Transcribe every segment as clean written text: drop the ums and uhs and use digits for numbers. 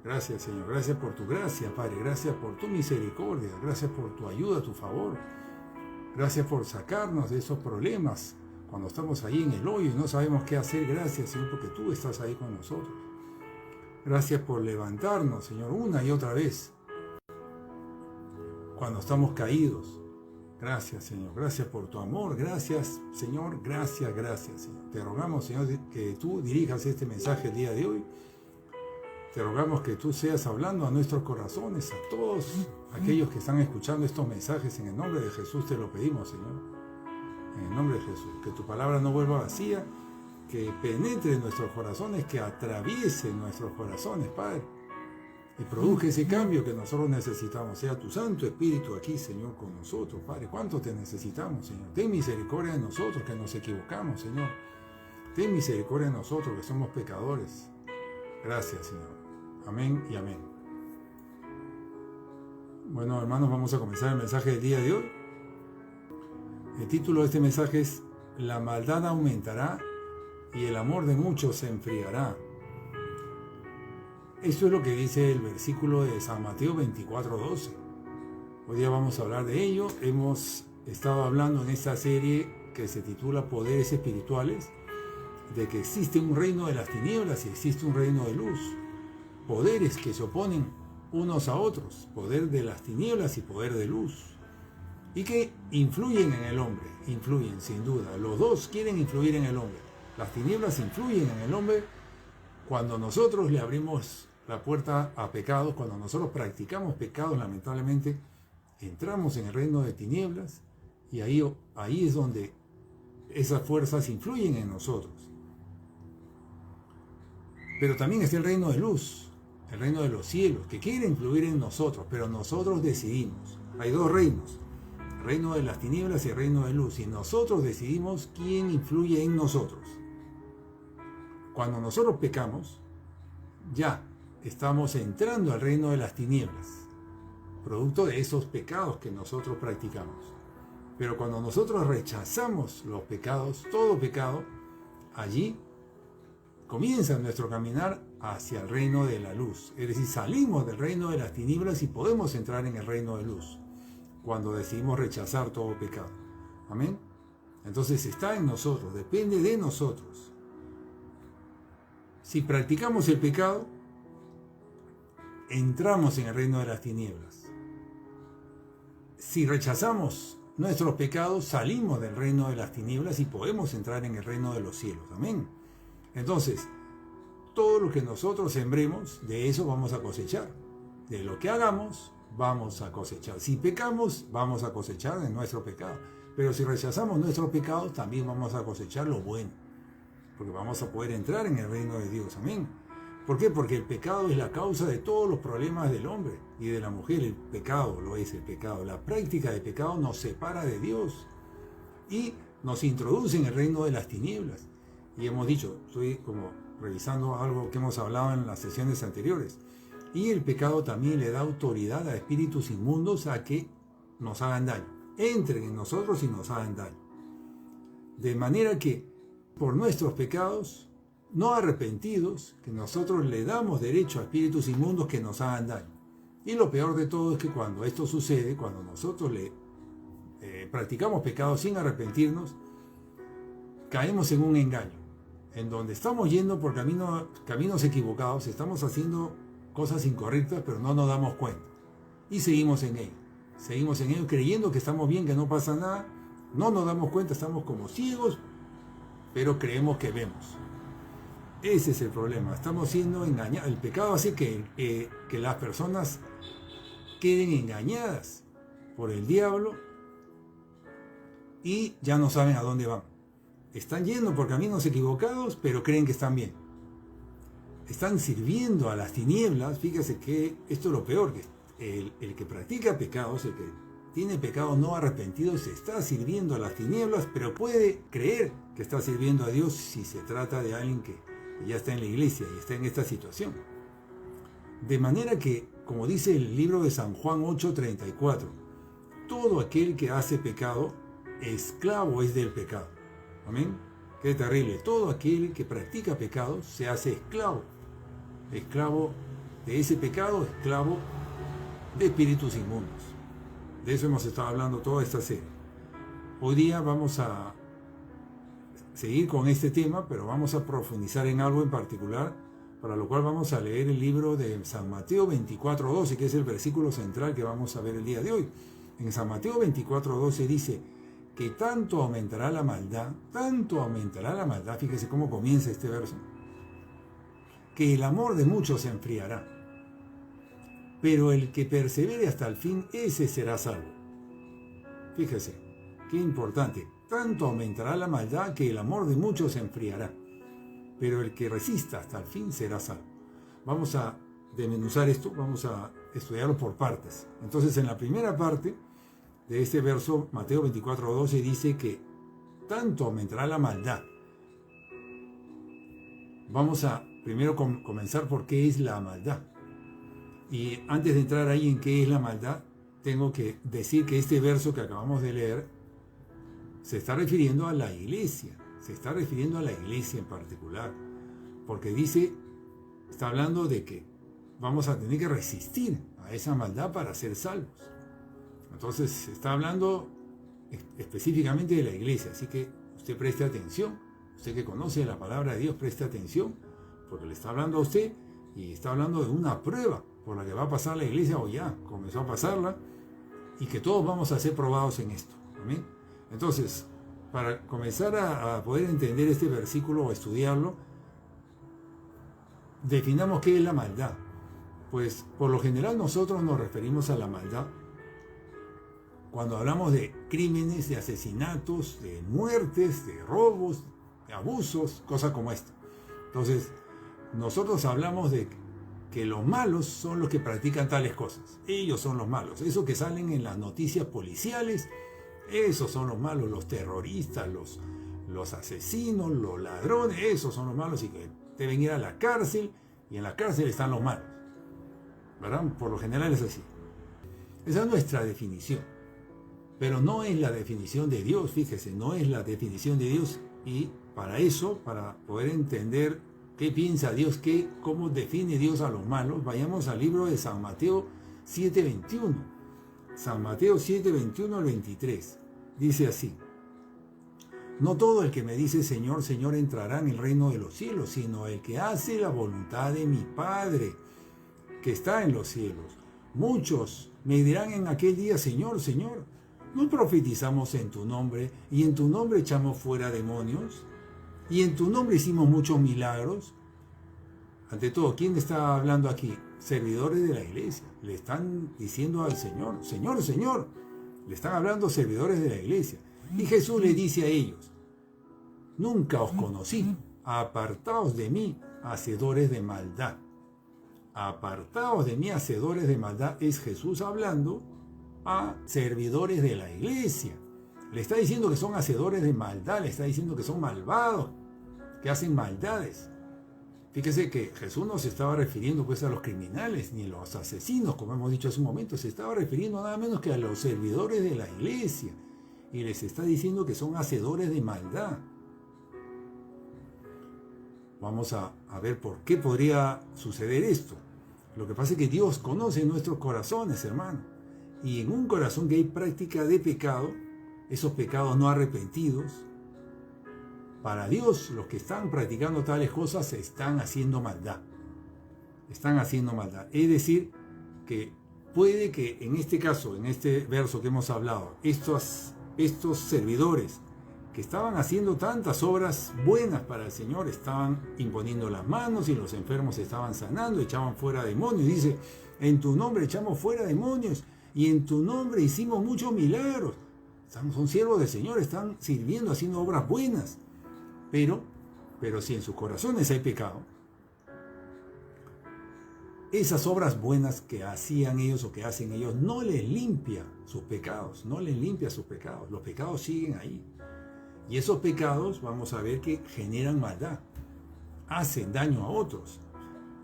Gracias, Señor. Gracias por tu gracia, Padre. Gracias por tu misericordia. Gracias por tu ayuda, tu favor. Gracias por sacarnos de esos problemas cuando estamos ahí en el hoyo y no sabemos qué hacer. Gracias, Señor, porque tú estás ahí con nosotros. Gracias por levantarnos, Señor, una y otra vez cuando estamos caídos. Gracias, Señor. Gracias por tu amor. Gracias, Señor. Gracias, Señor. Te rogamos, Señor, que tú dirijas este mensaje el día de hoy. Te rogamos que tú seas hablando a nuestros corazones, a todos aquellos que están escuchando estos mensajes. En el nombre de Jesús te lo pedimos, Señor. En el nombre de Jesús. Que tu palabra no vuelva vacía, que penetre en nuestros corazones, que atraviese nuestros corazones, Padre, y produzca ese cambio que nosotros necesitamos. Sea tu Santo Espíritu aquí, Señor, con nosotros, Padre. ¿Cuánto te necesitamos, Señor? Ten misericordia de nosotros que nos equivocamos, Señor. Ten misericordia de nosotros que somos pecadores. Gracias, Señor. Amén y amén. Bueno, hermanos, vamos a comenzar el mensaje del día de hoy. El título de este mensaje es: La maldad aumentará y el amor de muchos se enfriará. Esto es lo que dice el versículo de San Mateo 24:12. Hoy día vamos a hablar de ello. Hemos estado hablando en esta serie que se titula Poderes Espirituales, de que existe un reino de las tinieblas y existe un reino de luz. Poderes que se oponen unos a otros, poder de las tinieblas y poder de luz, y que influyen en el hombre, influyen sin duda. Los dos quieren influir en el hombre. Las tinieblas influyen en el hombre cuando nosotros le abrimos la puerta a pecados, cuando nosotros practicamos pecados, lamentablemente entramos en el reino de tinieblas, y ahí es donde esas fuerzas influyen en nosotros. Pero también está el reino de luz, el reino de los cielos, que quiere influir en nosotros, pero nosotros decidimos. Hay dos reinos, el reino de las tinieblas y el reino de luz, y nosotros decidimos quién influye en nosotros. Cuando nosotros pecamos, ya estamos entrando al reino de las tinieblas, producto de esos pecados que nosotros practicamos. Pero cuando nosotros rechazamos los pecados, todo pecado, allí comienza nuestro caminar hacia el reino de la luz. Es decir, salimos del reino de las tinieblas y podemos entrar en el reino de luz cuando decidimos rechazar todo pecado. Amén. Entonces está en nosotros, depende de nosotros. Si practicamos el pecado, entramos en el reino de las tinieblas. Si rechazamos nuestros pecados, salimos del reino de las tinieblas y podemos entrar en el reino de los cielos. Amén. Entonces, todo lo que nosotros sembremos, de eso vamos a cosechar. De lo que hagamos, vamos a cosechar. Si pecamos, vamos a cosechar de nuestro pecado. Pero si rechazamos nuestros pecados, también vamos a cosechar lo bueno. Porque vamos a poder entrar en el reino de Dios. Amén. ¿Por qué? Porque el pecado es la causa de todos los problemas del hombre y de la mujer. El pecado lo es, el pecado. La práctica de pecado nos separa de Dios y nos introduce en el reino de las tinieblas. Y hemos dicho, estoy como revisando algo que hemos hablado en las sesiones anteriores. Y el pecado también le da autoridad a espíritus inmundos a que nos hagan daño. Entren en nosotros y nos hagan daño. De manera que por nuestros pecados no arrepentidos, que nosotros le damos derecho a espíritus inmundos que nos hagan daño. Y lo peor de todo es que cuando esto sucede, cuando nosotros practicamos pecados sin arrepentirnos, caemos en un engaño, en donde estamos yendo por caminos equivocados, estamos haciendo cosas incorrectas, pero no nos damos cuenta. Y seguimos en ello creyendo que estamos bien, que no pasa nada, no nos damos cuenta, estamos como ciegos, pero creemos que vemos. Ese es el problema, estamos siendo engañados. El pecado hace que las personas queden engañadas por el diablo y ya no saben a dónde van. Están yendo por caminos equivocados, pero creen que están bien. Están sirviendo a las tinieblas. Fíjese que esto es lo peor, que el que practica pecados, el que tiene pecados no arrepentidos, se está sirviendo a las tinieblas, pero puede creer que está sirviendo a Dios si se trata de alguien que ya está en la iglesia y está en esta situación. De manera que, como dice el libro de San Juan 8:34, todo aquel que hace pecado, esclavo es del pecado. Amén. Qué terrible. Todo aquel que practica pecado se hace esclavo de ese pecado, esclavo de espíritus inmundos. De eso hemos estado hablando toda esta serie. Hoy día vamos a seguir con este tema, pero vamos a profundizar en algo en particular, para lo cual vamos a leer el libro de San Mateo 24:12, que es el versículo central que vamos a ver el día de hoy. En San Mateo 24:12 dice que tanto aumentará la maldad, fíjese cómo comienza este verso, que el amor de muchos se enfriará, pero el que persevere hasta el fin, ese será salvo. Fíjese, qué importante. Tanto aumentará la maldad que el amor de muchos se enfriará, pero el que resista hasta el fin será salvo. Vamos a desmenuzar esto, vamos a estudiarlo por partes. Entonces, en la primera parte de este verso, Mateo 24:12, dice que tanto aumentará la maldad. Vamos a primero comenzar por qué es la maldad. Y antes de entrar ahí en qué es la maldad, tengo que decir que este verso que acabamos de leer se está refiriendo a la iglesia, en particular, porque está hablando de que vamos a tener que resistir a esa maldad para ser salvos. Entonces se está hablando específicamente de la iglesia, así que usted preste atención, usted que conoce la palabra de Dios, preste atención, porque le está hablando a usted y está hablando de una prueba por la que va a pasar la iglesia, o ya comenzó a pasarla, y que todos vamos a ser probados en esto. Amén. Entonces, para comenzar a poder entender este versículo o estudiarlo, definamos qué es la maldad. Pues por lo general nosotros nos referimos a la maldad cuando hablamos de crímenes, de asesinatos, de muertes, de robos, de abusos, cosas como esta. Entonces, nosotros hablamos de que los malos son los que practican tales cosas. Ellos son los malos. Eso que salen en las noticias policiales, esos son los malos, los terroristas, los asesinos, los ladrones, esos son los malos y que deben ir a la cárcel, y en la cárcel están los malos. ¿Verdad? Por lo general es así. Esa es nuestra definición. Pero no es la definición de Dios, fíjese, no es la definición de Dios. Y para eso, para poder entender qué piensa Dios, cómo define Dios a los malos, vayamos al libro de San Mateo 7:21. San Mateo 7:21 al 23. Dice así: no todo el que me dice Señor, Señor entrará en el reino de los cielos, sino el que hace la voluntad de mi Padre que está en los cielos. Muchos me dirán en aquel día, Señor, Señor, ¿no profetizamos en tu nombre y en tu nombre echamos fuera demonios? Y en tu nombre hicimos muchos milagros. Ante todo, ¿quién está hablando aquí? Servidores de la iglesia. Le están diciendo al Señor, Señor, Señor. Le están hablando servidores de la iglesia. Y Jesús le dice a ellos: nunca os conocí. Apartaos de mí, hacedores de maldad. Apartaos de mí, hacedores de maldad. Es Jesús hablando a servidores de la iglesia. Le está diciendo que son hacedores de maldad, le está diciendo que son malvados, que hacen maldades. Fíjese que Jesús no se estaba refiriendo pues a los criminales ni a los asesinos, como hemos dicho hace un momento, se estaba refiriendo nada menos que a los servidores de la iglesia. Y les está diciendo que son hacedores de maldad. Vamos a ver por qué podría suceder esto. Lo que pasa es que Dios conoce nuestros corazones, hermano. Y en un corazón que hay práctica de pecado, esos pecados no arrepentidos, para Dios los que están practicando tales cosas están haciendo maldad. Están haciendo maldad. Es decir, que puede que en este caso, en este verso que hemos hablado, estos servidores que estaban haciendo tantas obras buenas para el Señor, estaban imponiendo las manos y los enfermos se estaban sanando, echaban fuera demonios. Dice, en tu nombre echamos fuera demonios y en tu nombre hicimos muchos milagros. Son siervos del Señor, están sirviendo, haciendo obras buenas. Pero si en sus corazones hay pecado, esas obras buenas que hacían ellos o que hacen ellos no les limpia sus pecados, los pecados siguen ahí. Y esos pecados vamos a ver que generan maldad, hacen daño a otros.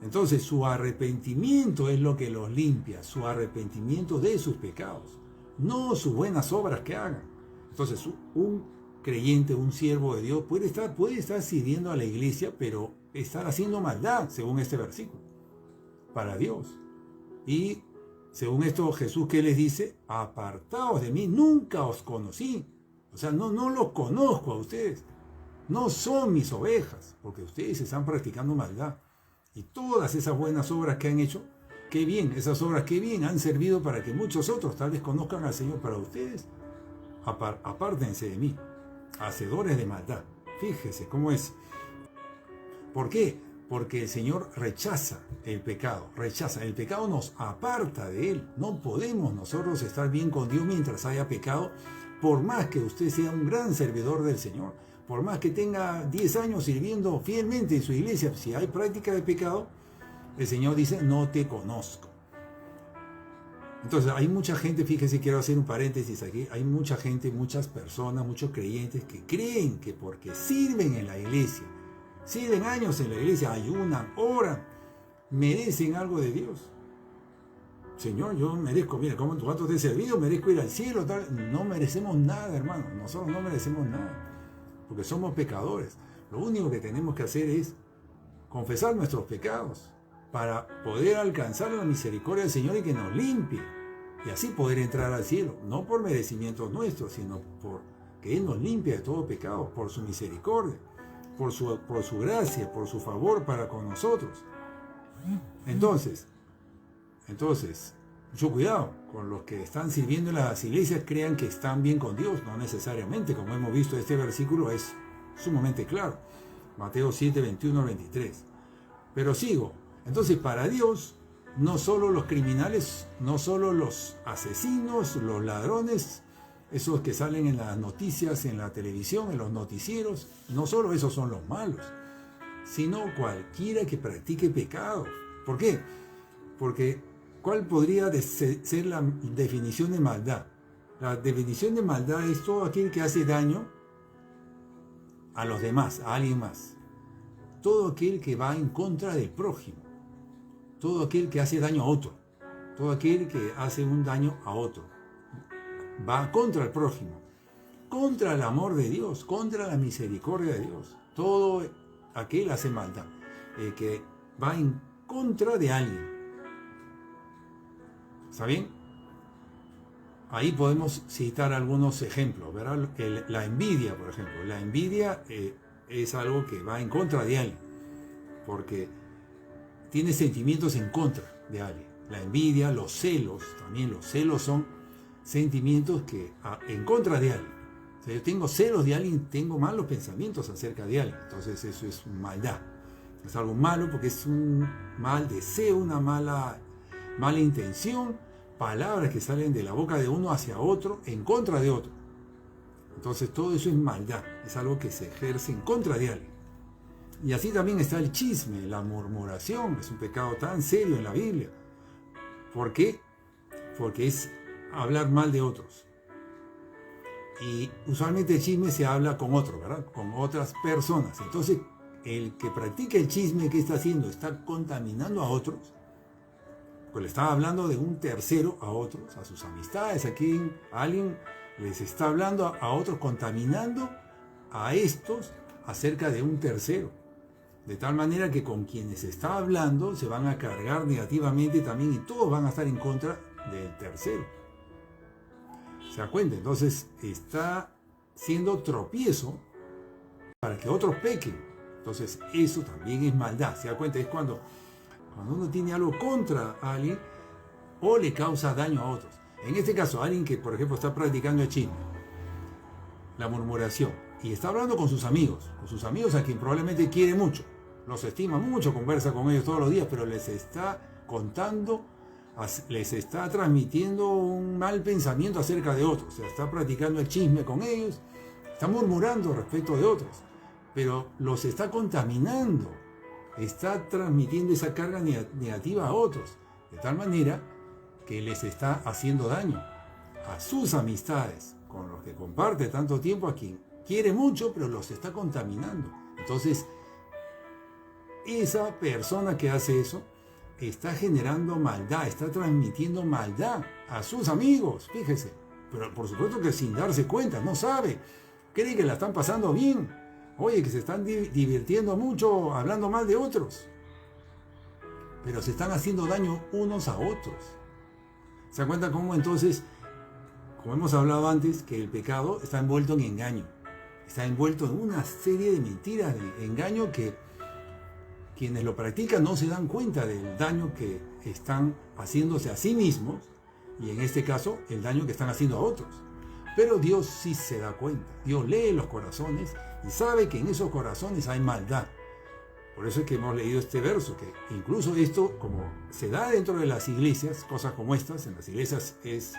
Entonces su arrepentimiento es lo que los limpia, su arrepentimiento de sus pecados, no sus buenas obras que hagan. Entonces un creyente, un siervo de Dios puede estar sirviendo a la iglesia, pero estar haciendo maldad, según este versículo. para Dios. Y según esto, Jesús, ¿qué les dice? Apartaos de mí, nunca os conocí. O sea, no los conozco a ustedes. No son mis ovejas, porque ustedes están practicando maldad. Y todas esas buenas obras que han hecho, qué bien, esas obras qué bien han servido para que muchos otros tal vez conozcan al Señor. Para ustedes, apártense de mí, hacedores de maldad. Fíjese cómo es. ¿Por qué? Porque el Señor rechaza el pecado, El pecado nos aparta de Él. No podemos nosotros estar bien con Dios mientras haya pecado, por más que usted sea un gran servidor del Señor, por más que tenga 10 años sirviendo fielmente en su iglesia. Si hay práctica de pecado, el Señor dice, no te conozco. Entonces hay mucha gente, fíjese, quiero hacer un paréntesis aquí, hay mucha gente, muchas personas, muchos creyentes que creen que porque sirven en la iglesia, sirven años en la iglesia, ayunan, oran, merecen algo de Dios. Señor, yo merezco, mira, ¿cuánto te he servido? Merezco ir al cielo, tal. No merecemos nada, hermano, nosotros no merecemos nada, porque somos pecadores. Lo único que tenemos que hacer es confesar nuestros pecados para poder alcanzar la misericordia del Señor y que nos limpie, y así poder entrar al cielo, no por merecimientos nuestros, sino por que Él nos limpie de todo pecado, por su misericordia, por su gracia, por su favor para con nosotros. Entonces, mucho cuidado con los que están sirviendo en las iglesias, crean que están bien con Dios, no necesariamente, como hemos visto este versículo es sumamente claro, Mateo 7, 21 al 23. Pero sigo, entonces para Dios, no solo los criminales, no solo los asesinos, los ladrones, esos que salen en las noticias, en la televisión, en los noticieros, no solo esos son los malos, sino cualquiera que practique pecado. ¿Por qué? Porque ¿cuál podría ser la definición de maldad? La definición de maldad es todo aquel que hace daño a los demás, a alguien más. Todo aquel que va en contra del prójimo. Todo aquel que hace daño a otro. Todo aquel que hace un daño a otro. Va contra el prójimo. Contra el amor de Dios. Contra la misericordia de Dios. Todo aquel hace maldad. El que va en contra de alguien. ¿Está bien? Ahí podemos citar algunos ejemplos, ¿verdad? La envidia, por ejemplo. La envidia es algo que va en contra de alguien, porque tiene sentimientos en contra de alguien. La envidia, los celos, también los celos son sentimientos que en contra de alguien. O sea, yo tengo celos de alguien, tengo malos pensamientos acerca de alguien. Entonces eso es maldad. Es algo malo porque es un mal deseo, una mala intención, palabras que salen de la boca de uno hacia otro en contra de otro. Entonces todo eso es maldad, es algo que se ejerce en contra de alguien. Y así también está el chisme, la murmuración, es un pecado tan serio en la Biblia. ¿Por qué? Porque es hablar mal de otros. Y usualmente el chisme se habla con otros, ¿verdad? Con otras personas. Entonces el que practica el chisme, ¿qué está haciendo? Está contaminando a otros. Pues le está hablando de un tercero a otros, a sus amistades, aquí alguien les está hablando a otros, contaminando a estos acerca de un tercero. De tal manera que con quienes está hablando se van a cargar negativamente también y todos van a estar en contra del tercero. ¿Se da cuenta? Entonces está siendo tropiezo para que otros pequen. Entonces eso también es maldad. ¿Se da cuenta? Es cuando uno tiene algo contra alguien o le causa daño a otros. En este caso, alguien que, por ejemplo, está practicando el chisme, la murmuración, y está hablando con sus amigos a quien probablemente quiere mucho, los estima mucho, conversa con ellos todos los días, pero les está contando, les está transmitiendo un mal pensamiento acerca de otros. O sea, está practicando el chisme con ellos, está murmurando respecto de otros, pero los está contaminando. Está transmitiendo esa carga negativa a otros, de tal manera que les está haciendo daño a sus amistades, con los que comparte tanto tiempo, a quien quiere mucho, pero los está contaminando. Entonces, esa persona que hace eso está generando maldad, está transmitiendo maldad a sus amigos, fíjese, pero por supuesto que sin darse cuenta, no sabe, cree que la están pasando bien. Oye, que se están divirtiendo mucho hablando mal de otros. pero se están haciendo daño unos a otros. ¿Se dan cuenta cómo entonces, como hemos hablado antes, que el pecado está envuelto en engaño? Está envuelto en una serie de mentiras, de engaño, que quienes lo practican no se dan cuenta del daño que están haciéndose a sí mismos, y en este caso el daño que están haciendo a otros. Pero Dios sí se da cuenta. Dios lee los corazones y sabe que en esos corazones hay maldad. Por eso es que hemos leído este verso, que incluso esto, como se da dentro de las iglesias, cosas como estas, en las iglesias es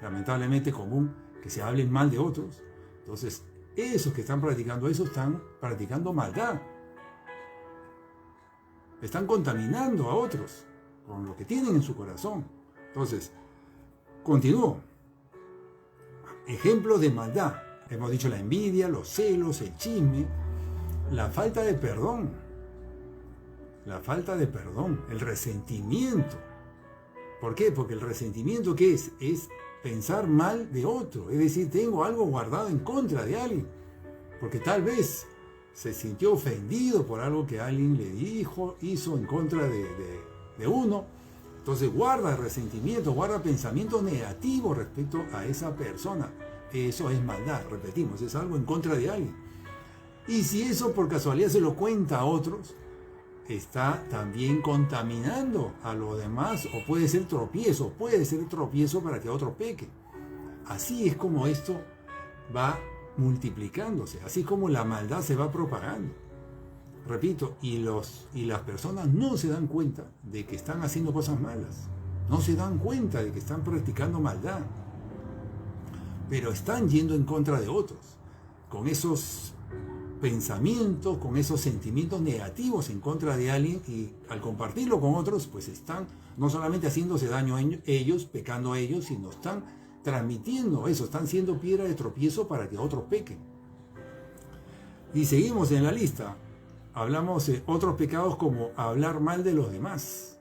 lamentablemente común que se hablen mal de otros. Entonces, esos que están practicando eso están practicando maldad. Están contaminando a otros con lo que tienen en su corazón. Entonces, continúo. Ejemplos de maldad. Hemos dicho la envidia, los celos, el chisme, la falta de perdón. La falta de perdón, el resentimiento. ¿Por qué? Porque el resentimiento, ¿qué es? Es pensar mal de otro. Es decir, tengo algo guardado en contra de alguien. Porque tal vez se sintió ofendido por algo que alguien le dijo, hizo en contra de uno. Entonces guarda resentimiento, guarda pensamientos negativos respecto a esa persona. Eso es maldad, repetimos, es algo en contra de alguien. Y si eso por casualidad se lo cuenta a otros, está también contaminando a los demás, o puede ser tropiezo para que otro peque. Así es como esto va multiplicándose, así como la maldad se va propagando. Repito, y las personas no se dan cuenta de que están haciendo cosas malas, no se dan cuenta de que están practicando maldad, pero están yendo en contra de otros, con esos pensamientos, con esos sentimientos negativos en contra de alguien, y al compartirlo con otros, pues están no solamente haciéndose daño a ellos, pecando a ellos, sino están transmitiendo eso, están siendo piedra de tropiezo para que otros pequen. Y seguimos en la lista. Hablamos de otros pecados como hablar mal de los demás,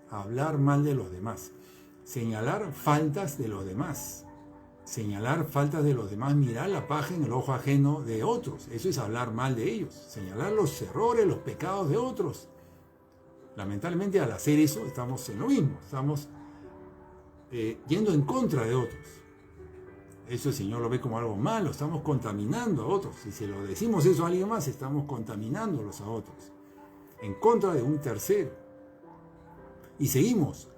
señalar faltas de los demás, mirar la paja en el ojo ajeno de otros. Eso es hablar mal de ellos, señalar los errores, los pecados de otros. Lamentablemente, al hacer eso estamos en lo mismo, estamos yendo en contra de otros. Eso el Señor lo ve como algo malo, estamos contaminando a otros. Si se lo decimos eso a alguien más, estamos contaminándolos a otros, en contra de un tercero. Y seguimos,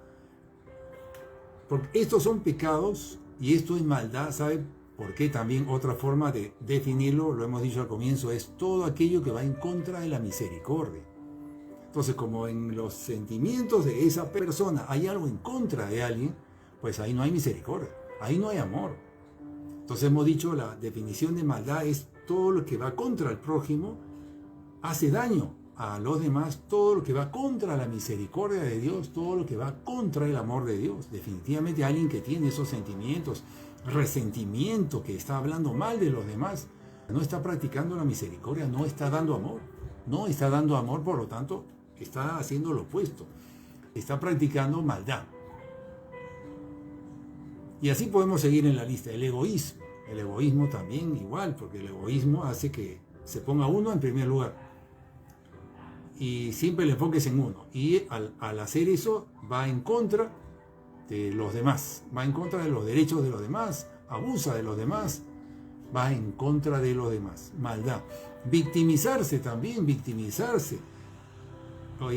porque estos son pecados y esto es maldad. ¿Sabe por qué? También otra forma de definirlo, lo hemos dicho al comienzo, es todo aquello que va en contra de la misericordia. Entonces, como en los sentimientos de esa persona hay algo en contra de alguien, pues ahí no hay misericordia, ahí no hay amor. Entonces hemos dicho, la definición de maldad es todo lo que va contra el prójimo, hace daño a los demás, todo lo que va contra la misericordia de Dios, todo lo que va contra el amor de Dios. Definitivamente alguien que tiene esos sentimientos, resentimiento, que está hablando mal de los demás, no está practicando la misericordia, no está dando amor, por lo tanto está haciendo lo opuesto, está practicando maldad. Y así podemos seguir en la lista. El egoísmo también igual, porque el egoísmo hace que se ponga uno en primer lugar y siempre el enfoque es en uno, y al hacer eso va en contra de los demás, va en contra de los derechos de los demás, abusa de los demás, va en contra de los demás. Maldad. Victimizarse también,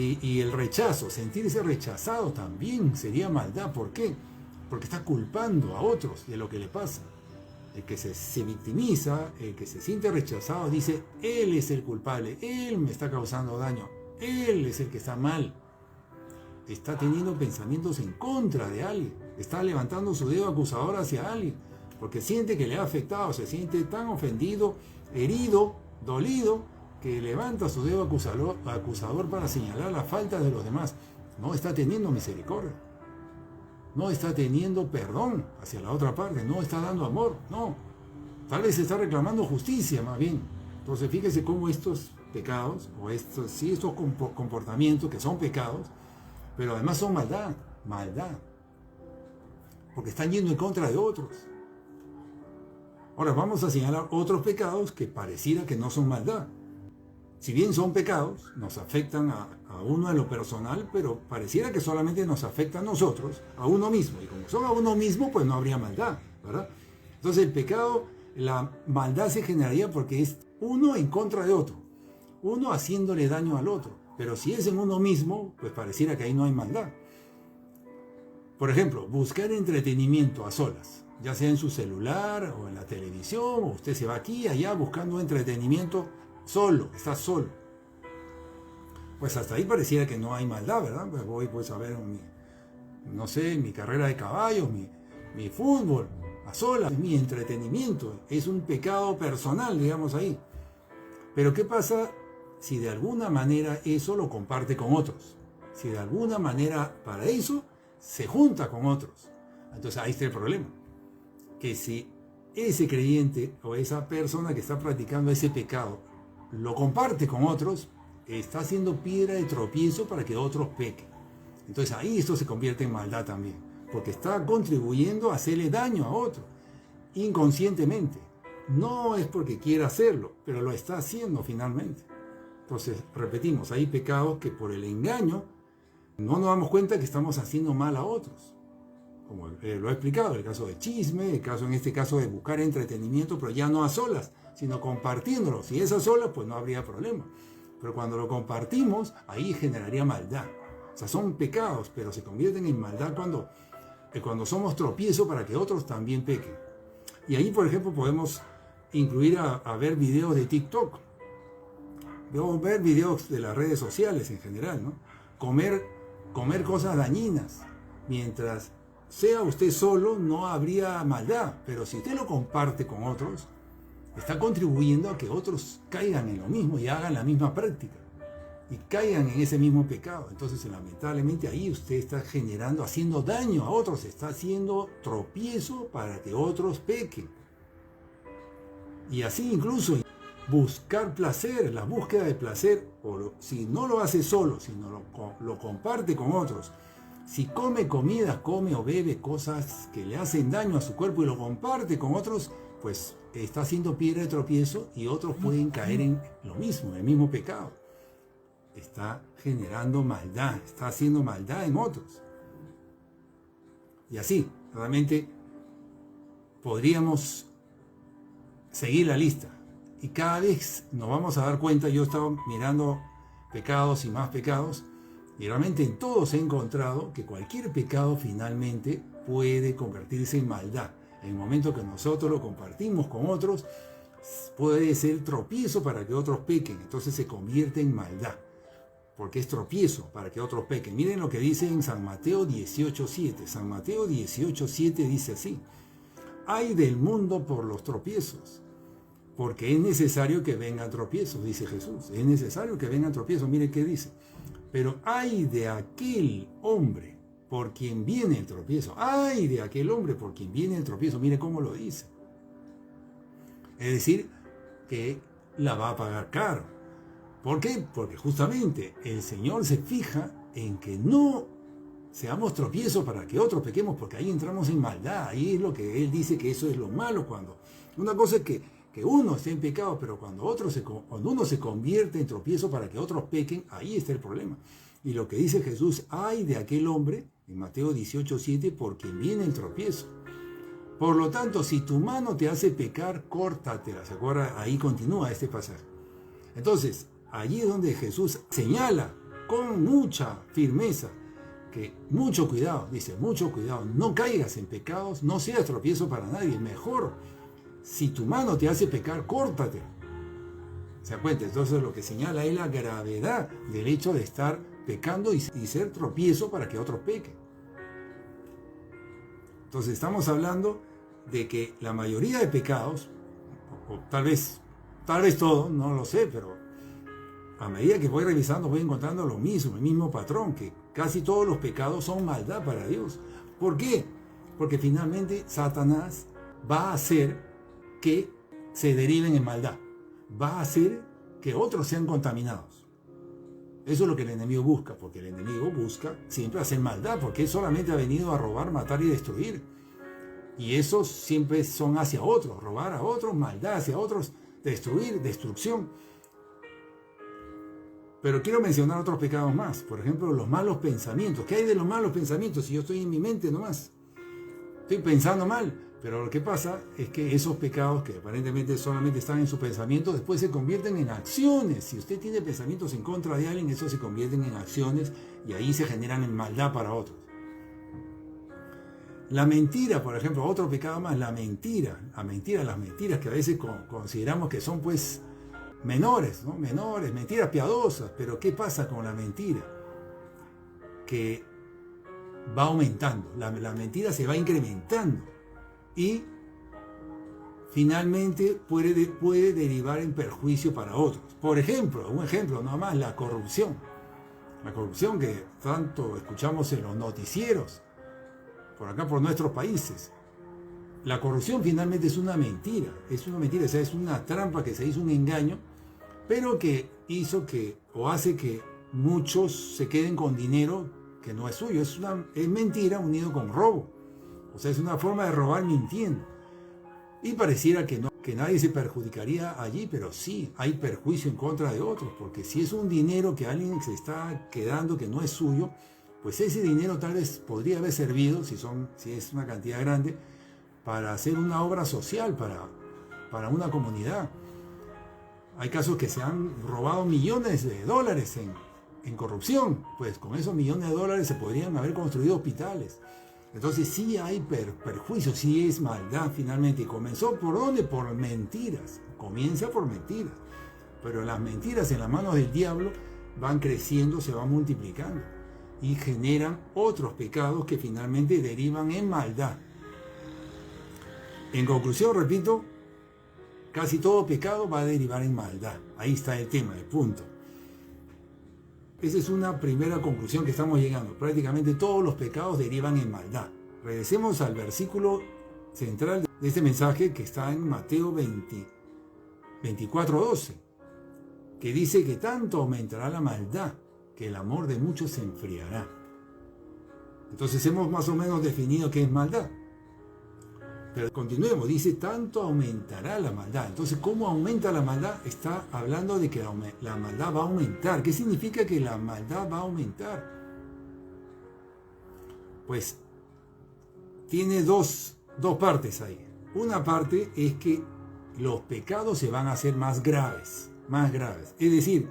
y el rechazo, sentirse rechazado también sería maldad. ¿Por qué? Porque está culpando a otros de lo que le pasa. El que se victimiza, el que se siente rechazado, dice, él es el culpable, él me está causando daño, él es el que está mal. Está teniendo pensamientos en contra de alguien, está levantando su dedo acusador hacia alguien, porque siente que le ha afectado, se siente tan ofendido, herido, dolido, que levanta su dedo acusador para señalar la falta de los demás. No está teniendo misericordia, no está teniendo perdón hacia la otra parte, no está dando amor, no. Tal vez está reclamando justicia más bien. Entonces fíjese cómo estos pecados, o estos comportamientos que son pecados, pero además son maldad, porque están yendo en contra de otros. Ahora vamos a señalar otros pecados que pareciera que no son maldad. Si bien son pecados, nos afectan a uno en lo personal, pero pareciera que solamente nos afecta a nosotros, a uno mismo. Y como son a uno mismo, pues no habría maldad, ¿verdad? Entonces el pecado, la maldad se generaría porque es uno en contra de otro, uno haciéndole daño al otro. Pero si es en uno mismo, pues pareciera que ahí no hay maldad. Por ejemplo, buscar entretenimiento a solas, ya sea en su celular o en la televisión, o usted se va aquí y allá buscando entretenimiento solo, está solo. Pues hasta ahí pareciera que no hay maldad, ¿verdad? Pues voy pues a ver no sé, mi carrera de caballos, mi fútbol, a solas, mi entretenimiento. Es un pecado personal, digamos ahí. Pero ¿qué pasa si de alguna manera eso lo comparte con otros? Si de alguna manera para eso se junta con otros. Entonces ahí está el problema. Que si ese creyente o esa persona que está practicando ese pecado lo comparte con otros, está haciendo piedra de tropiezo para que otros pequen. Entonces ahí esto se convierte en maldad también, porque está contribuyendo a hacerle daño a otro, inconscientemente. No es porque quiera hacerlo, pero lo está haciendo finalmente. Entonces, repetimos, hay pecados que por el engaño no nos damos cuenta que estamos haciendo mal a otros. Como lo he explicado, el caso de chisme, en este caso de buscar entretenimiento, pero ya no a solas, sino compartiéndolo. Si es a solas, pues no habría problema. Pero cuando lo compartimos, ahí generaría maldad. O sea, son pecados, pero se convierten en maldad cuando somos tropiezo para que otros también pequen. Y ahí, por ejemplo, podemos incluir a ver videos de TikTok. Debemos ver videos de las redes sociales en general, ¿no? Comer cosas dañinas. Mientras sea usted solo, no habría maldad. Pero si usted lo comparte con otros, está contribuyendo a que otros caigan en lo mismo y hagan la misma práctica. Y caigan en ese mismo pecado. Entonces, lamentablemente, ahí usted está haciendo daño a otros. Está haciendo tropiezo para que otros pequen. Y así incluso buscar placer, la búsqueda de placer, si no lo hace solo, sino lo comparte con otros. Si come o bebe cosas que le hacen daño a su cuerpo y lo comparte con otros, pues está haciendo piedra de tropiezo y otros pueden caer en lo mismo, en el mismo pecado. Está generando maldad, está haciendo maldad en otros. Y así, realmente podríamos seguir la lista. Y cada vez nos vamos a dar cuenta, yo he estado mirando pecados y más pecados, y realmente en todos he encontrado que cualquier pecado finalmente puede convertirse en maldad. En el momento que nosotros lo compartimos con otros, puede ser tropiezo para que otros pequen, entonces se convierte en maldad, porque es tropiezo para que otros pequen. Miren lo que dice en San Mateo 18:7. San Mateo 18:7 dice así: ay del mundo por los tropiezos, porque es necesario que vengan tropiezos, dice Jesús. Es necesario que vengan tropiezos. Miren qué dice: pero ay de aquel hombre por quien viene el tropiezo. Ay de aquel hombre por quien viene el tropiezo. Mire cómo lo dice. Es decir, que la va a pagar caro. ¿Por qué? Porque justamente el Señor se fija en que no seamos tropiezos para que otros pequemos, porque ahí entramos en maldad. Ahí es lo que Él dice, que eso es lo malo. Cuando una cosa es que uno esté en pecado, pero cuando uno se convierte en tropiezo para que otros pequen, ahí está el problema. Y lo que dice Jesús: ay de aquel hombre, en Mateo 18:7, por quien viene el tropiezo. Por lo tanto, si tu mano te hace pecar, córtatela. ¿Se acuerda? Ahí continúa este pasaje. Entonces, allí es donde Jesús señala con mucha firmeza que mucho cuidado, dice, mucho cuidado, no caigas en pecados, no seas tropiezo para nadie. Mejor, si tu mano te hace pecar, córtate. ¿Se da cuenta? Entonces lo que señala es la gravedad del hecho de estar pecando y ser tropiezo para que otros pequen. Entonces estamos hablando de que la mayoría de pecados, o tal vez todo, no lo sé, pero a medida que voy revisando voy encontrando lo mismo, el mismo patrón, que casi todos los pecados son maldad para Dios. ¿Por qué? Porque finalmente Satanás va a hacer que se deriven en maldad. Va a hacer que otros sean contaminados. Eso es lo que el enemigo busca, porque el enemigo busca siempre hacer maldad, porque él solamente ha venido a robar, matar y destruir. Y esos siempre son hacia otros, robar a otros, maldad hacia otros, destrucción. Pero quiero mencionar otros pecados más. Por ejemplo, los malos pensamientos. ¿Qué hay de los malos pensamientos si yo estoy en mi mente nomás? Estoy pensando mal. Pero lo que pasa es que esos pecados que aparentemente solamente están en su pensamiento, después se convierten en acciones. Si usted tiene pensamientos en contra de alguien, eso se convierten en acciones y ahí se generan en maldad para otros. La mentira, por ejemplo, otro pecado más, la mentira. Las mentiras que a veces consideramos que son pues menores, ¿no? Menores, mentiras piadosas. Pero ¿qué pasa con la mentira? Que va aumentando. La mentira se va incrementando. Y finalmente puede derivar en perjuicio para otros. Por ejemplo, un ejemplo nomás, la corrupción. La corrupción que tanto escuchamos en los noticieros, por acá por nuestros países. La corrupción finalmente es una mentira, o sea, es una trampa que se hizo, un engaño, pero que hizo que, o hace que muchos se queden con dinero que no es suyo, es mentira unido con robo. O sea, es una forma de robar mintiendo. Y pareciera que nadie se perjudicaría allí, pero sí, hay perjuicio en contra de otros, porque si es un dinero que alguien se está quedando que no es suyo, pues ese dinero tal vez podría haber servido, si es una cantidad grande, para hacer una obra social, para una comunidad. Hay casos que se han robado millones de dólares en corrupción, pues con esos millones de dólares se podrían haber construido hospitales. Entonces sí hay perjuicio, sí es maldad finalmente. ¿Y comenzó por dónde? Por mentiras. Comienza por mentiras. Pero las mentiras en las manos del diablo van creciendo, se van multiplicando y generan otros pecados que finalmente derivan en maldad. En conclusión, repito, casi todo pecado va a derivar en maldad. Ahí está el tema, el punto. Esa es una primera conclusión que estamos llegando. Prácticamente todos los pecados derivan en maldad. Regresemos al versículo central de este mensaje que está en Mateo 24:12, que dice que tanto aumentará la maldad que el amor de muchos se enfriará. Entonces hemos más o menos definido qué es maldad. Pero continuemos, dice tanto aumentará la maldad. Entonces, ¿cómo aumenta la maldad? Está hablando de que la maldad va a aumentar. ¿Qué significa que la maldad va a aumentar? Pues tiene dos partes ahí. Una parte es que los pecados se van a hacer más graves. Es decir,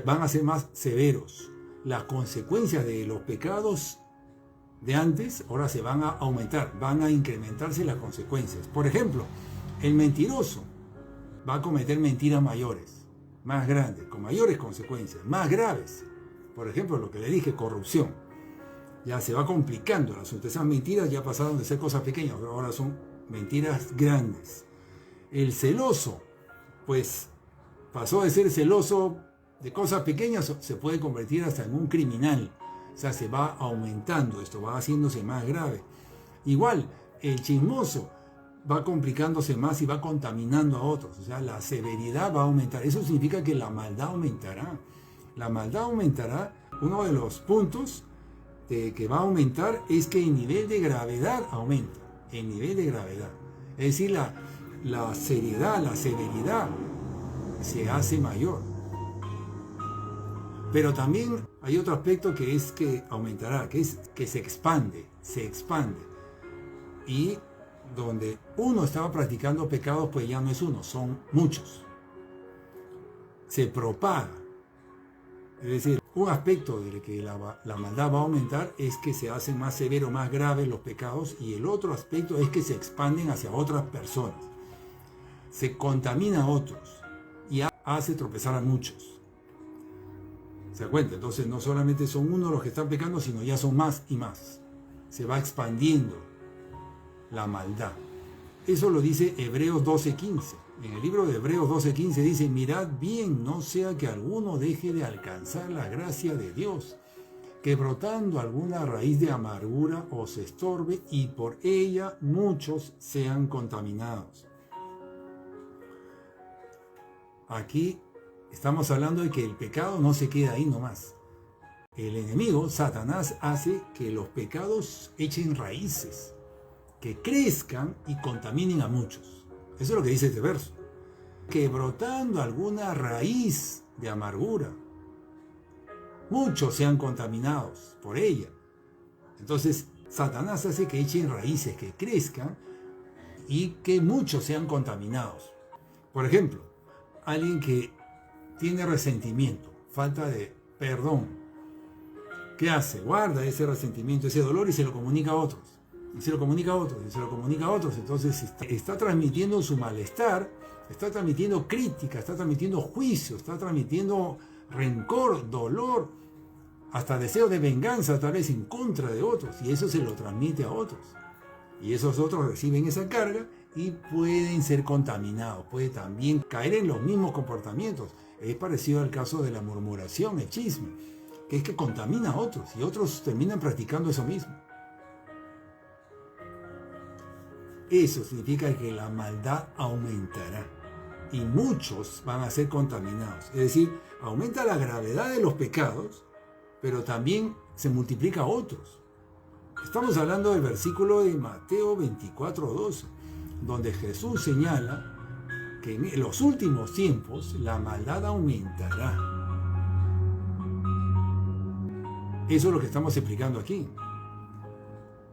van a ser más severos. Las consecuencias de los pecados de antes ahora se van a aumentar, van a incrementarse las consecuencias. Por ejemplo, el mentiroso va a cometer mentiras mayores, más grandes, con mayores consecuencias, más graves. Por ejemplo, lo que le dije, corrupción. Ya se va complicando el asunto. Esas mentiras ya pasaron de ser cosas pequeñas, pero ahora son mentiras grandes. El celoso, pues pasó de ser celoso de cosas pequeñas, se puede convertir hasta en un criminal. O sea, se va aumentando esto, va haciéndose más grave. Igual, el chismoso va complicándose más y va contaminando a otros. O sea, la severidad va a aumentar. Eso significa que la maldad aumentará. La maldad aumentará. Uno de los puntos que va a aumentar es que el nivel de gravedad aumenta. El nivel de gravedad. Es decir, la seriedad, la severidad se hace mayor. Pero también hay otro aspecto que es que aumentará, que es que se expande. Y donde uno estaba practicando pecados, pues ya no es uno, son muchos. Se propaga. Es decir, un aspecto de que la maldad va a aumentar es que se hacen más severos, más graves los pecados, y el otro aspecto es que se expanden hacia otras personas. Se contamina a otros y hace tropezar a muchos. ¿Se da cuenta? Entonces no solamente son uno los que están pecando, sino ya son más y más. Se va expandiendo la maldad. Eso lo dice Hebreos 12:15. En el libro de Hebreos 12:15 dice, mirad bien, no sea que alguno deje de alcanzar la gracia de Dios, que brotando alguna raíz de amargura os estorbe y por ella muchos sean contaminados. Aquí estamos hablando de que el pecado no se queda ahí nomás. El enemigo, Satanás, hace que los pecados echen raíces, que crezcan y contaminen a muchos. Eso es lo que dice este verso. Que brotando alguna raíz de amargura muchos sean contaminados por ella. Entonces, Satanás hace que echen raíces, que crezcan y que muchos sean contaminados. Por ejemplo, alguien que tiene resentimiento, falta de perdón, ¿qué hace? Guarda ese resentimiento, ese dolor y se lo comunica a otros. Y se lo comunica a otros, y se lo comunica a otros. Entonces está transmitiendo su malestar, está transmitiendo crítica, está transmitiendo juicio, está transmitiendo rencor, dolor, hasta deseo de venganza tal vez en contra de otros. Y eso se lo transmite a otros. Y esos otros reciben esa carga y pueden ser contaminados, puede también caer en los mismos comportamientos. Es parecido al caso de la murmuración, el chisme, que es que contamina a otros y otros terminan practicando eso mismo. Eso significa que la maldad aumentará y muchos van a ser contaminados. Es decir, aumenta la gravedad de los pecados, pero también se multiplica a otros. Estamos hablando del versículo de Mateo 24:12, donde Jesús señala que en los últimos tiempos la maldad aumentará. Eso es lo que estamos explicando aquí.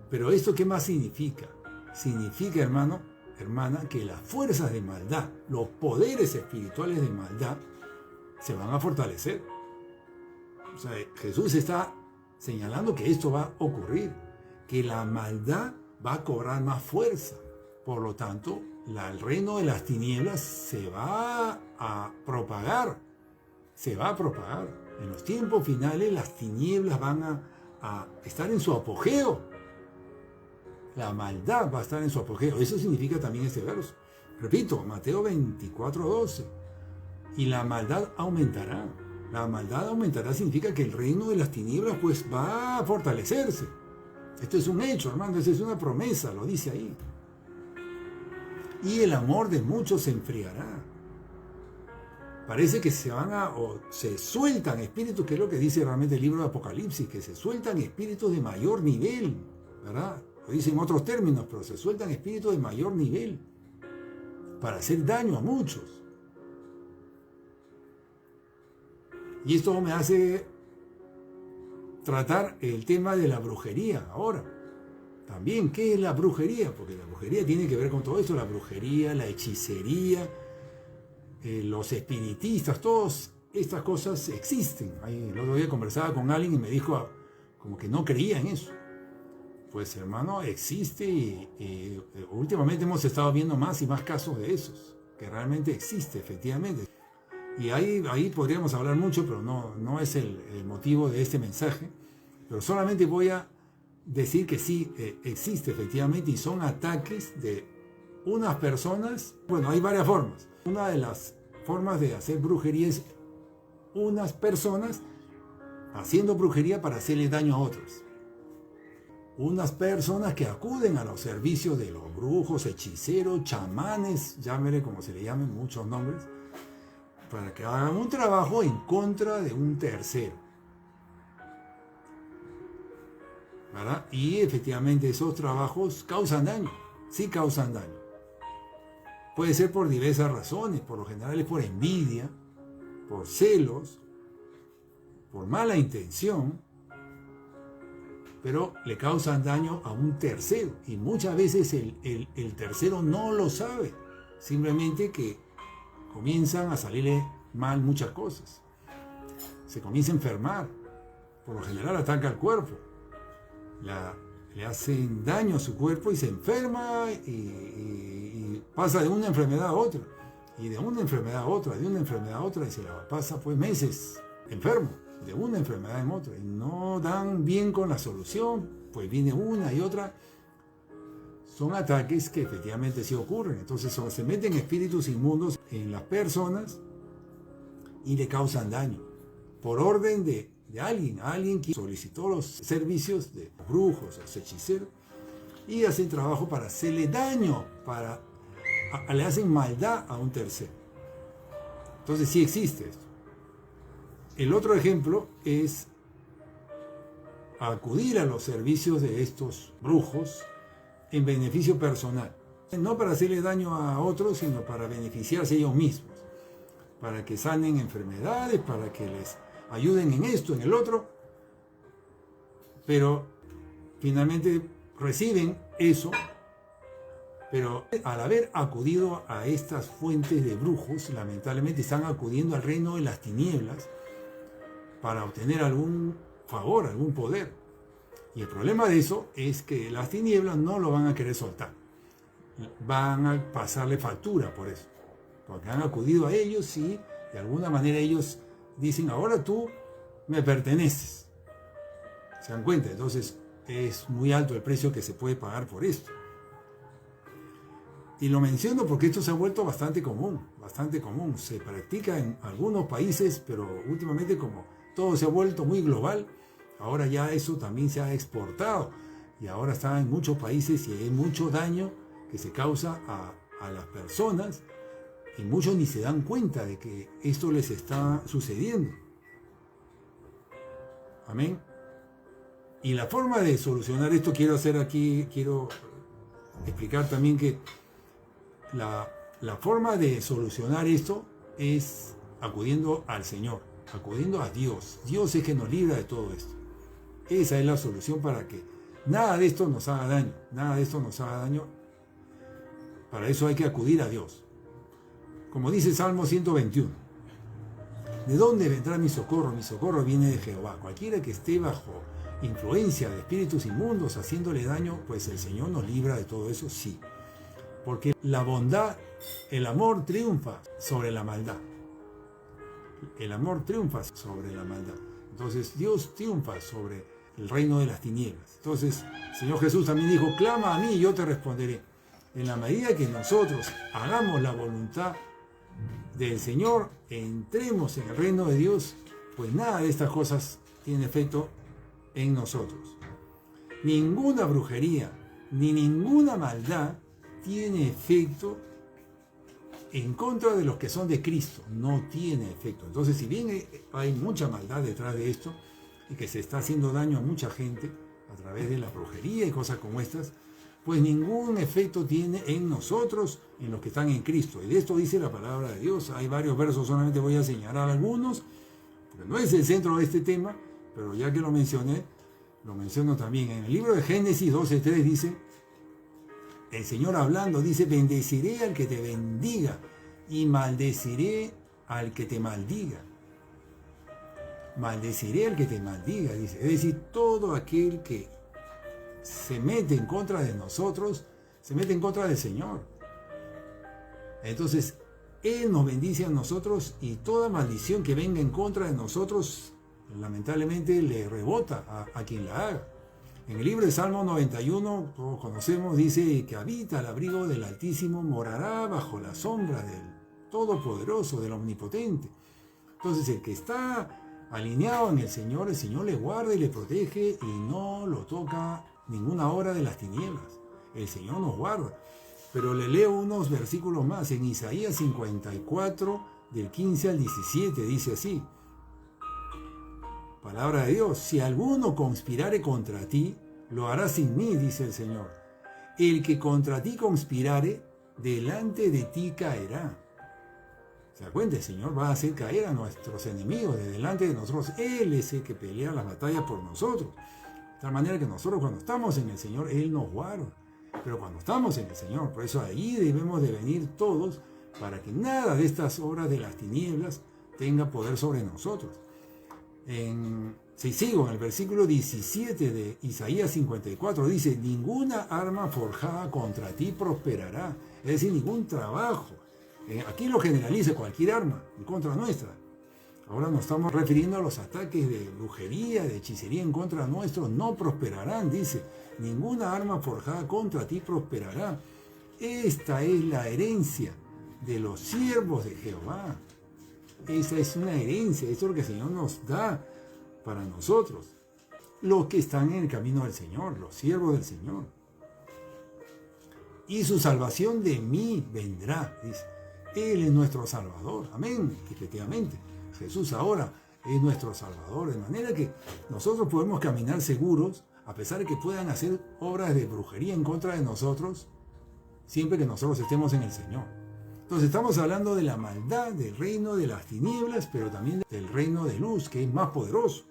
Pero ¿esto qué más significa? Significa, hermano, hermana, que las fuerzas de maldad, los poderes espirituales de maldad, se van a fortalecer. O sea, Jesús está señalando que esto va a ocurrir, que la maldad va a cobrar más fuerza. Por lo tanto, el reino de las tinieblas se va a propagar. Se va a propagar. En los tiempos finales las tinieblas van a estar en su apogeo. La maldad va a estar en su apogeo. Eso significa también este verso. Repito, Mateo 24:12. Y la maldad aumentará. La maldad aumentará significa que el reino de las tinieblas pues va a fortalecerse. Esto es un hecho, hermano. Esto es una promesa, lo dice ahí. Y el amor de muchos se enfriará. Parece que se sueltan espíritus, que es lo que dice realmente el libro de Apocalipsis, que se sueltan espíritus de mayor nivel, ¿verdad? Lo dice en otros términos, pero se sueltan espíritus de mayor nivel para hacer daño a muchos. Y esto me hace tratar el tema de la brujería ahora. También, ¿qué es la brujería? Porque la brujería tiene que ver con todo esto, la brujería, la hechicería, los espiritistas, todas estas cosas existen. El otro día conversaba con alguien y me dijo como que no creía en eso. Pues hermano, existe y últimamente hemos estado viendo más y más casos de esos, que realmente existe, efectivamente. Y ahí podríamos hablar mucho, pero no es el motivo de este mensaje. Pero solamente voy a decir que sí, existe efectivamente y son ataques de unas personas. Bueno, hay varias formas. Una de las formas de hacer brujería es unas personas haciendo brujería para hacerle daño a otros. Unas personas que acuden a los servicios de los brujos, hechiceros, chamanes, llámele como se le llamen, muchos nombres, para que hagan un trabajo en contra de un tercero, ¿verdad? Y efectivamente esos trabajos causan daño, sí causan daño. Puede ser por diversas razones, por lo general es por envidia, por celos, por mala intención, pero le causan daño a un tercero. Y muchas veces el tercero no lo sabe, simplemente que comienzan a salirle mal muchas cosas. Se comienza a enfermar, por lo general ataca al cuerpo, le hacen daño a su cuerpo y se enferma y pasa de una enfermedad a otra, y de una enfermedad a otra, de una enfermedad a otra, y se la pasa pues meses enfermo, de una enfermedad en otra, y no dan bien con la solución, pues viene una y otra. Son ataques que efectivamente sí ocurren. Entonces se meten espíritus inmundos en las personas y le causan daño por orden de alguien que solicitó los servicios de brujos, los hechiceros, y hacen trabajo para hacerle daño, le hacen maldad a un tercero. Entonces sí existe esto. El otro ejemplo es acudir a los servicios de estos brujos en beneficio personal, no para hacerle daño a otros, sino para beneficiarse ellos mismos, para que sanen enfermedades, para que les ayuden en esto, en el otro, pero finalmente reciben eso, pero al haber acudido a estas fuentes de brujos, lamentablemente están acudiendo al reino de las tinieblas para obtener algún favor, algún poder. Y el problema de eso es que las tinieblas no lo van a querer soltar. Van a pasarle factura por eso. Porque han acudido a ellos y de alguna manera ellos dicen, ahora tú me perteneces. ¿Se dan cuenta? Entonces es muy alto el precio que se puede pagar por esto. Y lo menciono porque esto se ha vuelto bastante común. Se practica en algunos países, pero últimamente como todo se ha vuelto muy global, ahora ya eso también se ha exportado. Y ahora está en muchos países y hay mucho daño que se causa a las personas y muchos ni se dan cuenta de que esto les está sucediendo. Amén. Y la forma de solucionar esto, quiero explicar también que la forma de solucionar esto es acudiendo al Señor, acudiendo a Dios. Dios es que nos libra de todo esto. Esa es la solución para que nada de esto nos haga daño. Para eso hay que acudir a Dios. Como dice Salmo 121. ¿De dónde vendrá mi socorro? Mi socorro viene de Jehová. Cualquiera que esté bajo influencia de espíritus inmundos haciéndole daño, pues el Señor nos libra de todo eso, sí. Porque la bondad, el amor triunfa sobre la maldad. El amor triunfa sobre la maldad. Entonces Dios triunfa sobre el reino de las tinieblas. Entonces el Señor Jesús también dijo, clama a mí y yo te responderé. En la medida que nosotros hagamos la voluntad del Señor, entremos en el reino de Dios, pues nada de estas cosas tiene efecto en nosotros. Ninguna brujería ni ninguna maldad tiene efecto en contra de los que son de Cristo. No tiene efecto. Entonces, si bien hay mucha maldad detrás de esto y que se está haciendo daño a mucha gente a través de la brujería y cosas como estas, pues ningún efecto tiene en nosotros, en los que están en Cristo. Y de esto dice la palabra de Dios. Hay varios versos, solamente voy a señalar algunos, porque no es el centro de este tema, pero ya que lo mencioné, lo menciono también. En el libro de Génesis 12:3 dice, el Señor hablando, dice, bendeciré al que te bendiga y maldeciré al que te maldiga. Maldeciré al que te maldiga, dice. Es decir, todo aquel que se mete en contra de nosotros, se mete en contra del Señor. Entonces, Él nos bendice a nosotros y toda maldición que venga en contra de nosotros, lamentablemente le rebota a quien la haga. En el libro de Salmo 91, todos conocemos, dice que habita al abrigo del Altísimo, morará bajo la sombra del Todopoderoso, del Omnipotente. Entonces, el que está alineado en el Señor le guarda y le protege y no lo toca ninguna hora de las tinieblas. El Señor nos guarda. Pero le leo unos versículos más. En Isaías 54, del 15 al 17, dice así. Palabra de Dios. Si alguno conspirare contra ti, lo hará sin mí, dice el Señor. El que contra ti conspirare, delante de ti caerá. ¿Se da cuenta? El Señor va a hacer caer a nuestros enemigos de delante de nosotros. Él es el que pelea las batallas por nosotros. De tal manera que nosotros cuando estamos en el Señor, Él nos guarda. Pero cuando estamos en el Señor, por eso ahí debemos de venir todos para que nada de estas obras de las tinieblas tenga poder sobre nosotros. Si sigo en el versículo 17 de Isaías 54, dice, ninguna arma forjada contra ti prosperará. Es decir, ningún trabajo. Aquí lo generaliza, cualquier arma en contra nuestra. Ahora nos estamos refiriendo a los ataques de brujería, de hechicería en contra nuestro, no prosperarán, dice. Ninguna arma forjada contra ti prosperará. Esta es la herencia de los siervos de Jehová. Esa es una herencia, esto es lo que el Señor nos da para nosotros. Los que están en el camino del Señor, los siervos del Señor. Y su salvación de mí vendrá, dice. Él es nuestro Salvador, amén, efectivamente. Jesús ahora es nuestro Salvador, de manera que nosotros podemos caminar seguros, a pesar de que puedan hacer obras de brujería en contra de nosotros, siempre que nosotros estemos en el Señor. Entonces estamos hablando de la maldad del reino de las tinieblas, pero también del reino de luz, que es más poderoso.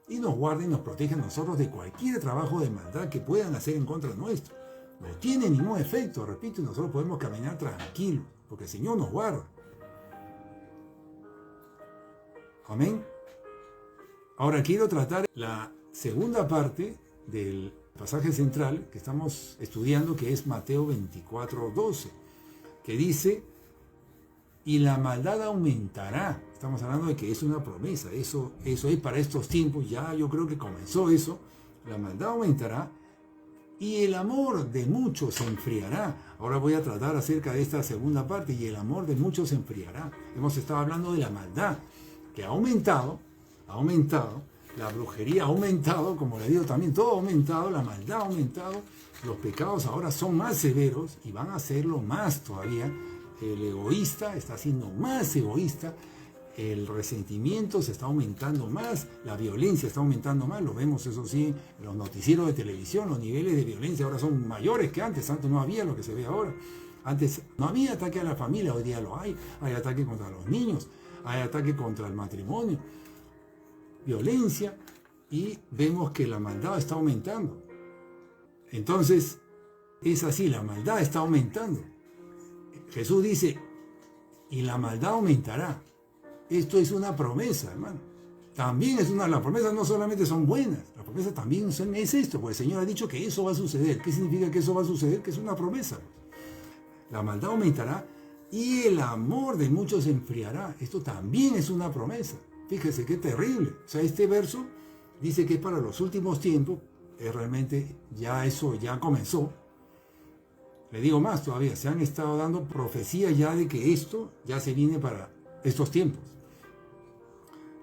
Y nos guarda y nos protege a nosotros de cualquier trabajo de maldad que puedan hacer en contra nuestro. No tiene ningún efecto, repito, y nosotros podemos caminar tranquilos, porque el Señor nos guarda. Amén. Ahora quiero tratar la segunda parte del pasaje central que estamos estudiando, que es Mateo 24:12, que dice: y la maldad aumentará. Estamos hablando de que es una promesa, eso es para estos tiempos, ya yo creo que comenzó eso. La maldad aumentará y el amor de muchos se enfriará. Ahora voy a tratar acerca de esta segunda parte, y el amor de muchos se enfriará. Hemos estado hablando de la maldad, que ha aumentado, la brujería ha aumentado, como le digo también, todo ha aumentado, la maldad ha aumentado, los pecados ahora son más severos y van a serlo más todavía. El egoísta está siendo más egoísta, el resentimiento se está aumentando más, la violencia está aumentando más, lo vemos eso sí, en los noticieros de televisión, los niveles de violencia ahora son mayores que antes no había lo que se ve ahora. Antes no había ataque a la familia, hoy día lo hay ataque contra los niños, hay ataque contra el matrimonio, violencia, y vemos que la maldad está aumentando. Entonces, es así, la maldad está aumentando. Jesús dice, y la maldad aumentará. Esto es una promesa, hermano. También las promesas no solamente son buenas, las promesas también es esto, porque el Señor ha dicho que eso va a suceder. ¿Qué significa que eso va a suceder? Que es una promesa. La maldad aumentará y el amor de muchos se enfriará. Esto también es una promesa. Fíjese qué terrible. O sea, este verso dice que es para los últimos tiempos. Realmente ya eso ya comenzó. Le digo más todavía, se han estado dando profecías ya de que esto ya se viene para estos tiempos.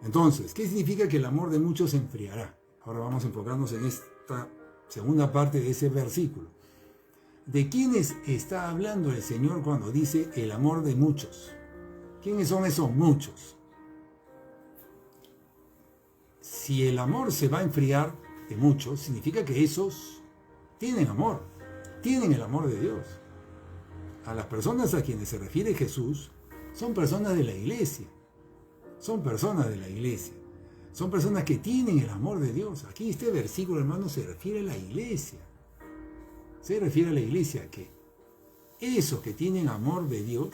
Entonces, ¿qué significa que el amor de muchos se enfriará? Ahora vamos a enfocarnos en esta segunda parte de ese versículo. ¿De quiénes está hablando el Señor cuando dice el amor de muchos? ¿Quiénes son esos muchos? Si el amor se va a enfriar de muchos, significa que esos tienen amor, tienen el amor de Dios. A las personas a quienes se refiere Jesús son personas de la iglesia, son personas de la iglesia, son personas que tienen el amor de Dios. Aquí este versículo, hermano, se refiere a la iglesia, que esos que tienen amor de Dios,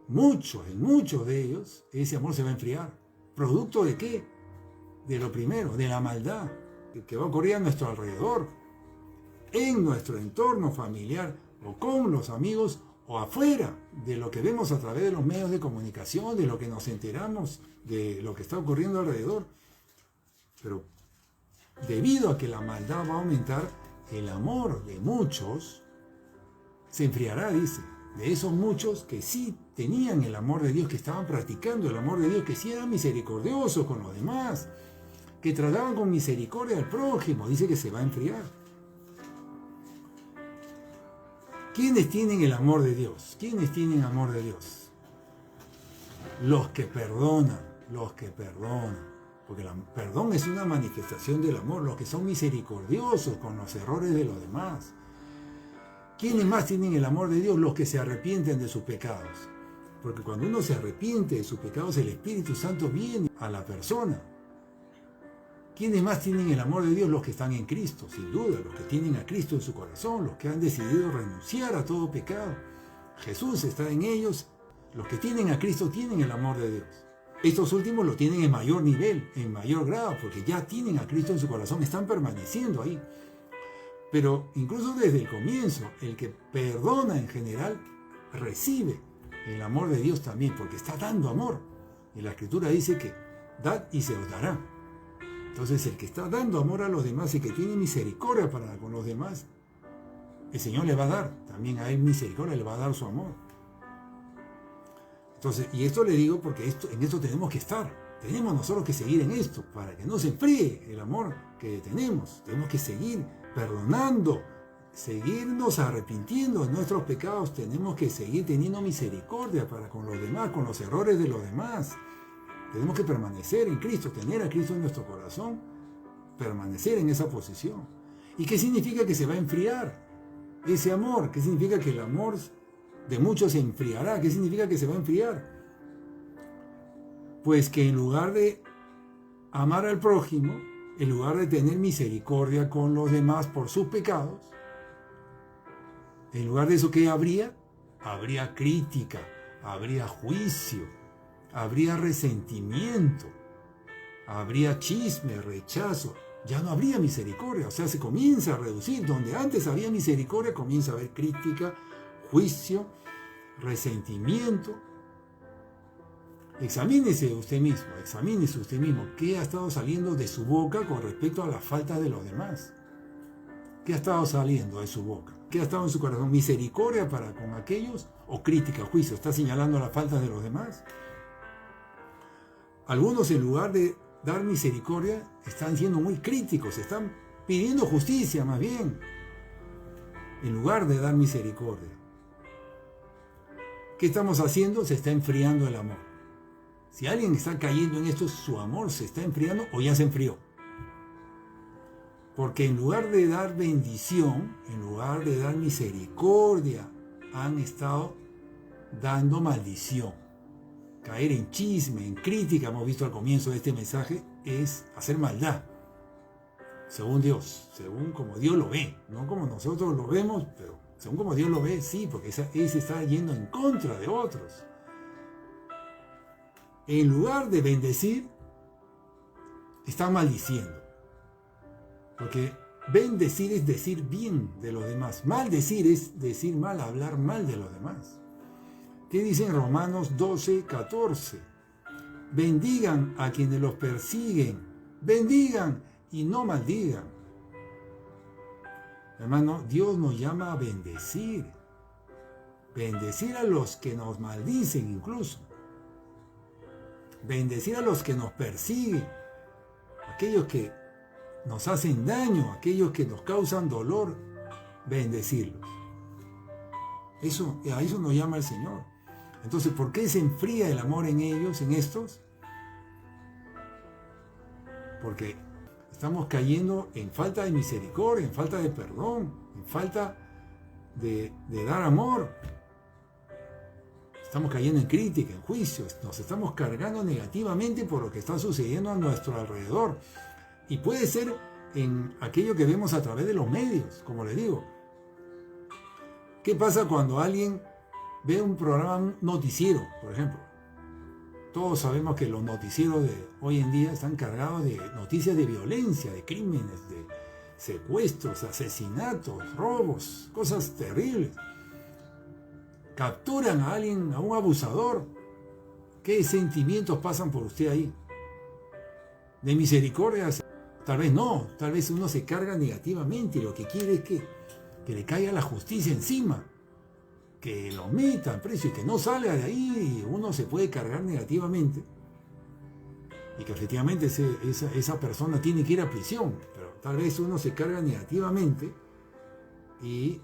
muchos de ellos, ese amor se va a enfriar. ¿Producto de qué? De lo primero, de la maldad que va a ocurrir a nuestro alrededor, en nuestro entorno familiar, o con los amigos, o afuera de lo que vemos a través de los medios de comunicación, de lo que nos enteramos, de lo que está ocurriendo alrededor. Pero debido a que la maldad va a aumentar, el amor de muchos se enfriará, dice. De esos muchos que sí tenían el amor de Dios, que estaban practicando el amor de Dios, que sí eran misericordiosos con los demás, que trataban con misericordia al prójimo, dice que se va a enfriar. ¿Quiénes tienen el amor de Dios? ¿Quiénes tienen amor de Dios? Los que perdonan. Porque el perdón es una manifestación del amor. Los que son misericordiosos con los errores de los demás. ¿Quiénes más tienen el amor de Dios? Los que se arrepienten de sus pecados. Porque cuando uno se arrepiente de sus pecados, el Espíritu Santo viene a la persona. ¿Quiénes más tienen el amor de Dios? Los que están en Cristo, sin duda, los que tienen a Cristo en su corazón, los que han decidido renunciar a todo pecado. Jesús está en ellos, los que tienen a Cristo tienen el amor de Dios. Estos últimos lo tienen en mayor nivel, en mayor grado, porque ya tienen a Cristo en su corazón, están permaneciendo ahí. Pero incluso desde el comienzo, el que perdona en general, recibe el amor de Dios también, porque está dando amor. Y la Escritura dice que dad y se os dará. Entonces el que está dando amor a los demás y que tiene misericordia para con los demás, el Señor le va a dar, también a él misericordia, le va a dar su amor. Entonces, y esto le digo porque en esto tenemos que estar, tenemos nosotros que seguir en esto, para que no se enfríe el amor que tenemos que seguir perdonando, seguirnos arrepintiendo de nuestros pecados, tenemos que seguir teniendo misericordia para con los demás, con los errores de los demás. Tenemos que permanecer en Cristo, tener a Cristo en nuestro corazón, permanecer en esa posición. ¿Y qué significa que se va a enfriar ese amor? ¿Qué significa que el amor de muchos se enfriará. ¿Qué significa que se va a enfriar? Pues que en lugar de amar al prójimo, en lugar de tener misericordia con los demás por sus pecados, en lugar de eso, ¿qué habría? Habría crítica, habría juicio, habría resentimiento, habría chisme, rechazo. Ya no habría misericordia, o sea, se comienza a reducir. Donde antes había misericordia, comienza a haber crítica, juicio, resentimiento. Examínese usted mismo, qué ha estado saliendo de su boca con respecto a la falta de los demás. ¿Qué ha estado saliendo de su boca? ¿Qué ha estado en su corazón? ¿Misericordia para con aquellos o crítica, juicio? ¿Está señalando la falta de los demás? Algunos, en lugar de dar misericordia, están siendo muy críticos, están pidiendo justicia más bien, en lugar de dar misericordia. ¿Qué estamos haciendo? Se está enfriando el amor. Si alguien está cayendo en esto, su amor se está enfriando o ya se enfrió. Porque en lugar de dar bendición, en lugar de dar misericordia, han estado dando maldición. Caer en chisme, en crítica, hemos visto al comienzo de este mensaje, es hacer maldad. Según Dios, según como Dios lo ve, no como nosotros lo vemos, pero según como Dios lo ve, sí, porque ese está yendo en contra de otros. En lugar de bendecir, están maldiciendo. Porque bendecir es decir bien de los demás. Maldecir es decir mal, hablar mal de los demás. ¿Qué dice en Romanos 12:14? Bendigan a quienes los persiguen. Bendigan y no maldigan. Hermano, Dios nos llama a bendecir. Bendecir a los que nos maldicen incluso. Bendecir a los que nos persiguen. Aquellos que nos hacen daño, aquellos que nos causan dolor. Bendecirlos. A eso nos llama el Señor. Entonces, ¿por qué se enfría el amor en ellos, en estos? Porque estamos cayendo en falta de misericordia, en falta de perdón, en falta de dar amor. Estamos cayendo en crítica, en juicios, nos estamos cargando negativamente por lo que está sucediendo a nuestro alrededor. Y puede ser en aquello que vemos a través de los medios, como les digo. ¿Qué pasa cuando alguien ve un programa, un noticiero, por ejemplo? Todos sabemos que los noticieros de hoy en día están cargados de noticias de violencia, de crímenes, de secuestros, asesinatos, robos, cosas terribles. Capturan a alguien, a un abusador. ¿Qué sentimientos pasan por usted ahí? ¿De misericordia? Tal vez no, tal vez uno se carga negativamente y lo que quiere es que le caiga la justicia encima, que lo meta al precio y que no salga de ahí, y uno se puede cargar negativamente y que efectivamente esa persona tiene que ir a prisión, pero tal vez uno se carga negativamente y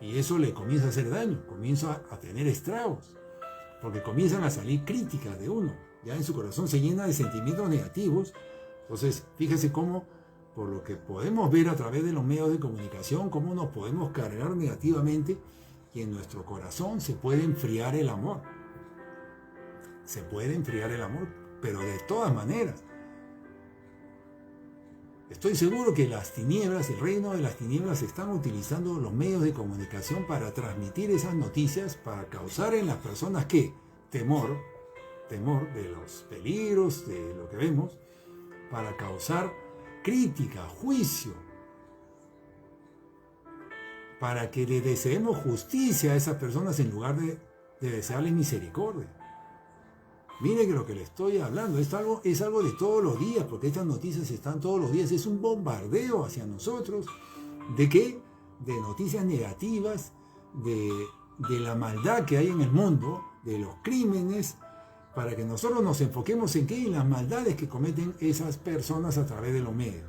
eso le comienza a hacer daño, comienza a tener estragos, porque comienzan a salir críticas de uno, ya en su corazón se llena de sentimientos negativos. Entonces, fíjese cómo, por lo que podemos ver a través de los medios de comunicación, cómo nos podemos cargar negativamente y en nuestro corazón se puede enfriar el amor. Se puede enfriar el amor, pero de todas maneras. Estoy seguro que las tinieblas, el reino de las tinieblas, están utilizando los medios de comunicación para transmitir esas noticias, para causar en las personas que temor de los peligros, de lo que vemos, para causar crítica, juicio, para que le deseemos justicia a esas personas en lugar de desearles misericordia. Mire que lo que le estoy hablando es algo de todos los días, porque estas noticias están todos los días. Es un bombardeo hacia nosotros. ¿De qué? De noticias negativas, de la maldad que hay en el mundo, de los crímenes, para que nosotros nos enfoquemos en qué, en las maldades que cometen esas personas a través de los medios.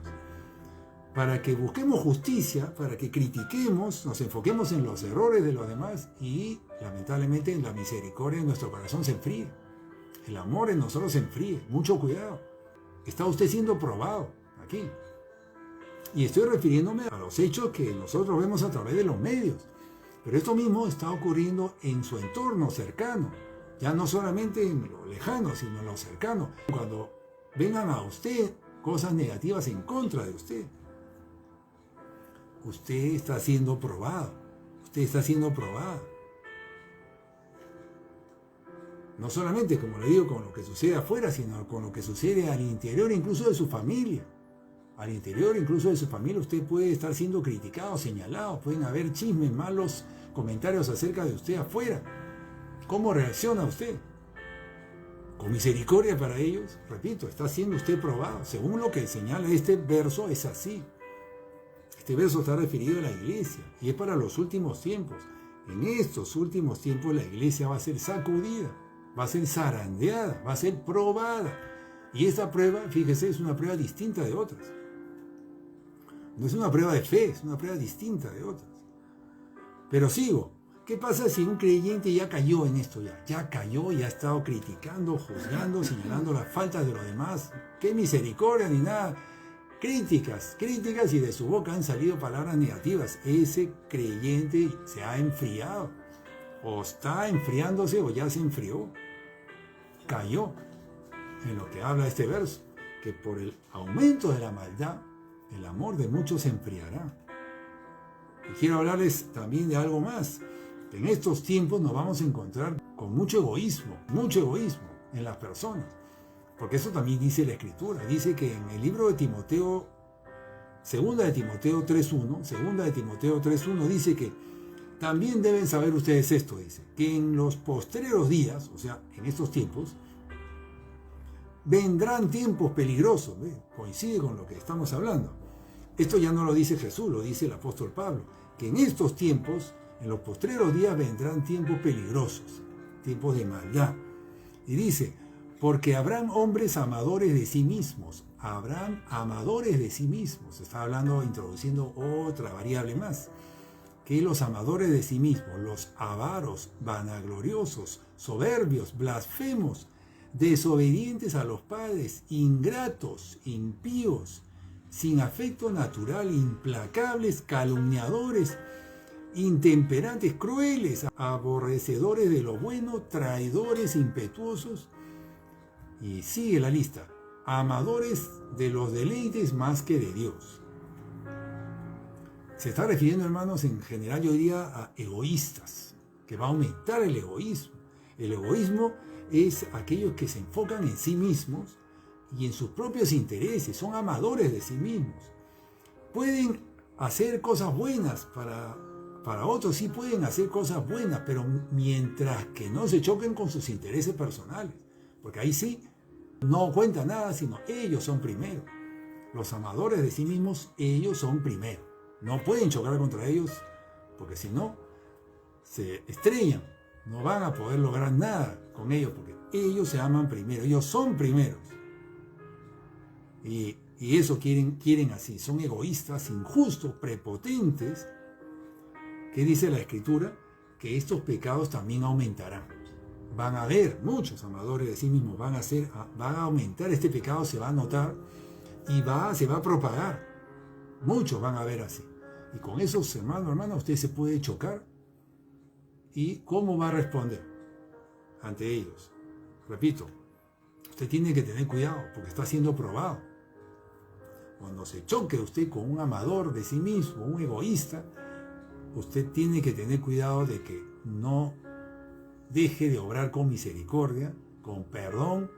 Para que busquemos justicia, para que critiquemos, nos enfoquemos en los errores de los demás y lamentablemente en la misericordia en nuestro corazón se enfríe. El amor en nosotros se enfríe. Mucho cuidado. Está usted siendo probado aquí. Y estoy refiriéndome a los hechos que nosotros vemos a través de los medios. Pero esto mismo está ocurriendo en su entorno cercano, ya no solamente en lo lejano, sino en lo cercano. Cuando vengan a usted cosas negativas en contra de usted, usted está siendo probado, usted está siendo probada. No solamente, como le digo, con lo que sucede afuera, sino con lo que sucede al interior incluso de su familia. Al interior incluso de su familia usted puede estar siendo criticado, señalado, pueden haber chismes, malos comentarios acerca de usted afuera. ¿Cómo reacciona usted? Con misericordia para ellos, repito, está siendo usted probado. Según lo que señala este verso, es así. Este verso está referido a la iglesia y es para los últimos tiempos. En estos últimos tiempos la iglesia va a ser sacudida, va a ser zarandeada, va a ser probada. Y esta prueba, fíjese, es una prueba distinta de otras. No es una prueba de fe, es una prueba distinta de otras. Pero sigo. ¿Qué pasa si un creyente ya cayó en esto? Ya cayó y ha estado criticando, juzgando, señalando las faltas de los demás. ¡Qué misericordia ni nada! Críticas y de su boca han salido palabras negativas. Ese creyente se ha enfriado. O está enfriándose o ya se enfrió. Cayó en lo que habla este verso. Que por el aumento de la maldad, el amor de muchos se enfriará. Y quiero hablarles también de algo más. En estos tiempos nos vamos a encontrar con mucho egoísmo en las personas. Porque eso también dice la Escritura. Dice que en el libro de Timoteo, segunda de Timoteo 3.1, dice que también deben saber ustedes esto, dice, que en los postreros días, o sea, en estos tiempos, vendrán tiempos peligrosos. ¿Ve? Coincide con lo que estamos hablando. Esto ya no lo dice Jesús, lo dice el apóstol Pablo, que en estos tiempos, en los postreros días vendrán tiempos peligrosos, tiempos de maldad. Y dice, porque habrán hombres amadores de sí mismos. Habrán amadores de sí mismos. Está hablando, introduciendo otra variable más. Que los amadores de sí mismos, los avaros, vanagloriosos, soberbios, blasfemos, desobedientes a los padres, ingratos, impíos, sin afecto natural, implacables, calumniadores, intemperantes, crueles, aborrecedores de lo bueno, traidores, impetuosos. Y sigue la lista, amadores de los deleites más que de Dios. Se está refiriendo, hermanos, en general yo diría a egoístas, que va a aumentar el egoísmo. El egoísmo es aquellos que se enfocan en sí mismos y en sus propios intereses, son amadores de sí mismos. Pueden hacer cosas buenas para otros, sí pueden hacer cosas buenas, pero mientras que no se choquen con sus intereses personales, porque ahí sí no cuenta nada, sino ellos son primero. Los amadores de sí mismos, ellos son primero. No pueden chocar contra ellos, porque si no, se estrellan. No van a poder lograr nada con ellos, porque ellos se aman primero, ellos son primeros. Y eso quieren así, son egoístas, injustos, prepotentes. ¿Qué dice la Escritura? Que estos pecados también aumentarán. Van a haber muchos amadores de sí mismos, van a aumentar este pecado, se va a notar y se va a propagar. Muchos van a ver así. Y con esos hermanos, usted se puede chocar. ¿Y cómo va a responder ante ellos? Repito, usted tiene que tener cuidado porque está siendo probado. Cuando se choque usted con un amador de sí mismo, un egoísta, usted tiene que tener cuidado de que no deje de obrar con misericordia, con perdón.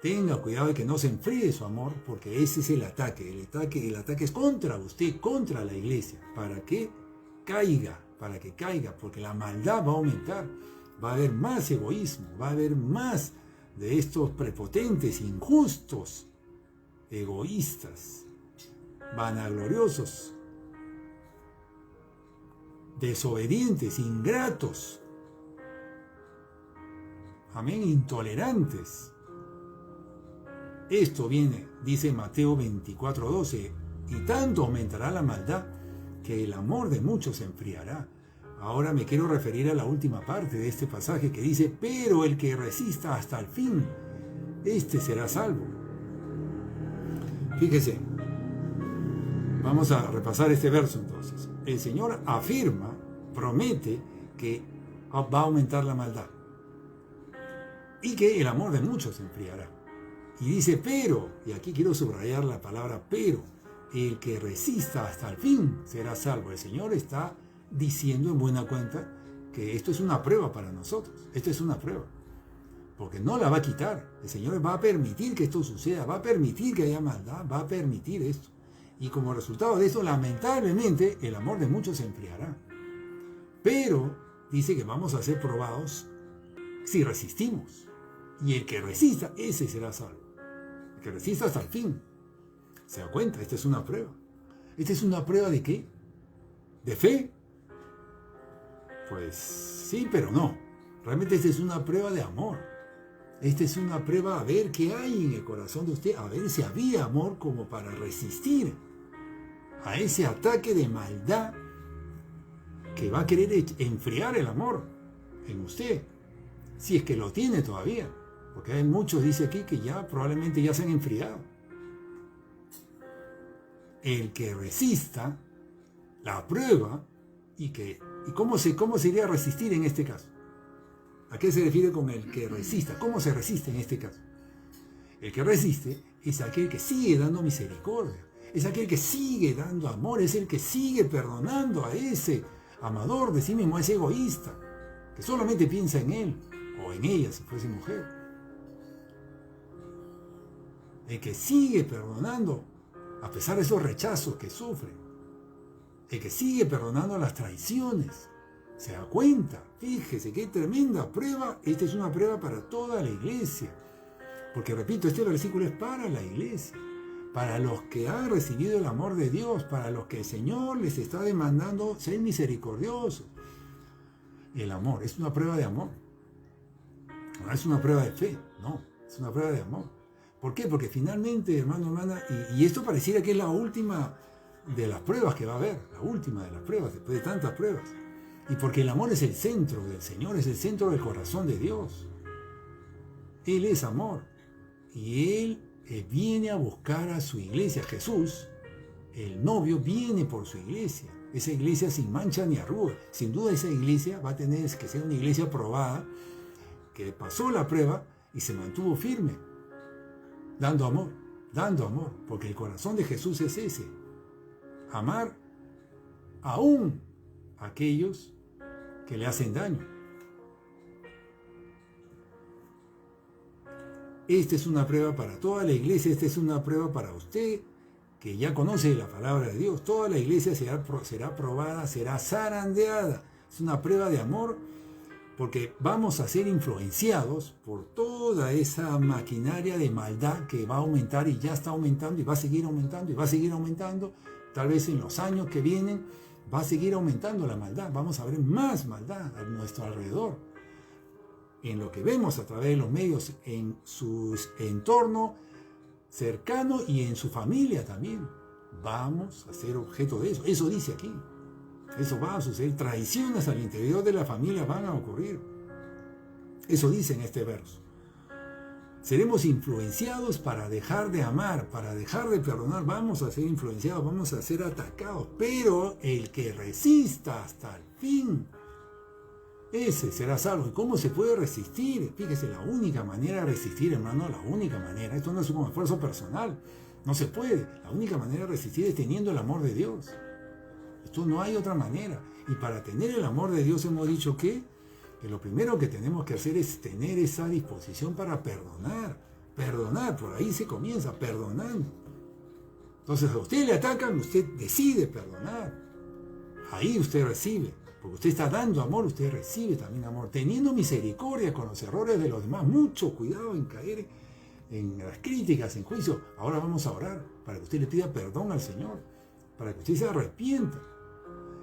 Tenga cuidado de que no se enfríe su amor, porque ese es el ataque. El ataque es contra usted, contra la iglesia, para que caiga, porque la maldad va a aumentar. Va a haber más egoísmo, va a haber más de estos prepotentes, injustos, egoístas, vanagloriosos, desobedientes, ingratos, amén, intolerantes. Esto viene, dice Mateo 24:12, y tanto aumentará la maldad que el amor de muchos se enfriará. Ahora me quiero referir a la última parte de este pasaje que dice, pero el que resista hasta el fin, este será salvo. Fíjese, vamos a repasar este verso entonces. El Señor afirma, promete que va a aumentar la maldad y que el amor de muchos se enfriará. Y dice, pero, y aquí quiero subrayar la palabra pero, el que resista hasta el fin será salvo. El Señor está diciendo en buena cuenta que esto es una prueba para nosotros. Esto es una prueba. Porque no la va a quitar. El Señor va a permitir que esto suceda, va a permitir que haya maldad, va a permitir esto. Y como resultado de esto, lamentablemente, el amor de muchos se enfriará. Pero dice que vamos a ser probados si resistimos. Y el que resista, ese será salvo. El que resista hasta el fin. ¿Se da cuenta? Esta es una prueba. ¿Esta es una prueba de qué? ¿De fe? Pues sí, pero no. Realmente esta es una prueba de amor. Esta es una prueba a ver qué hay en el corazón de usted, a ver si había amor como para resistir a ese ataque de maldad que va a querer enfriar el amor en usted, si es que lo tiene todavía, porque hay muchos, dice aquí, que ya probablemente ya se han enfriado. El que resista la prueba y cómo sería resistir en este caso. ¿A qué se refiere con el que resista? ¿Cómo se resiste en este caso? El que resiste es aquel que sigue dando misericordia, es aquel que sigue dando amor, es el que sigue perdonando a ese amador de sí mismo, a ese egoísta, que solamente piensa en él o en ella si fuese mujer. El que sigue perdonando a pesar de esos rechazos que sufre. El que sigue perdonando las traiciones. Se da cuenta, fíjese qué tremenda prueba. Esta es una prueba para toda la iglesia. Porque repito, este versículo es para la iglesia. Para los que han recibido el amor de Dios. Para los que el Señor les está demandando ser misericordiosos. El amor es una prueba de amor. No es una prueba de fe, no. Es una prueba de amor. ¿Por qué? Porque finalmente, hermano, hermana, y esto pareciera que es la última de las pruebas que va a haber. La última de las pruebas, después de tantas pruebas. Y porque el amor es el centro del Señor, es el centro del corazón de Dios. Él es amor. Y Él viene a buscar a su iglesia. Jesús, el novio, viene por su iglesia. Esa iglesia sin mancha ni arruga. Sin duda esa iglesia va a tener que ser una iglesia probada, que pasó la prueba y se mantuvo firme. Dando amor, porque el corazón de Jesús es ese. Amar aún a aquellos que le hacen daño. Esta es una prueba para toda la iglesia, esta es una prueba para usted que ya conoce la palabra de Dios. Toda la iglesia será probada, será zarandeada. Es una prueba de amor porque vamos a ser influenciados por toda esa maquinaria de maldad que va a aumentar y ya está aumentando y va a seguir aumentando y va a seguir aumentando. Tal vez en los años que vienen va a seguir aumentando la maldad. Vamos a ver más maldad a nuestro alrededor. En lo que vemos a través de los medios, en su entorno cercano y en su familia también. Vamos a ser objeto de eso. Eso dice aquí. Eso va a suceder. Traiciones al interior de la familia van a ocurrir. Eso dice en este verso. Seremos influenciados para dejar de amar, para dejar de perdonar. Vamos a ser influenciados, vamos a ser atacados. Pero el que resista hasta el fin, ese será salvo. ¿Y cómo se puede resistir? Fíjese, la única manera de resistir, hermano, la única manera, esto no es un esfuerzo personal, no se puede. La única manera de resistir es teniendo el amor de Dios. Esto no hay otra manera. Y para tener el amor de Dios hemos dicho que lo primero que tenemos que hacer es tener esa disposición para perdonar. Perdonar, por ahí se comienza, perdonando. Entonces a usted le atacan, usted decide perdonar. Ahí usted recibe. Porque usted está dando amor, usted recibe también amor. Teniendo misericordia con los errores de los demás. Mucho cuidado en caer en las críticas, en juicio. Ahora vamos a orar para que usted le pida perdón al Señor. Para que usted se arrepienta.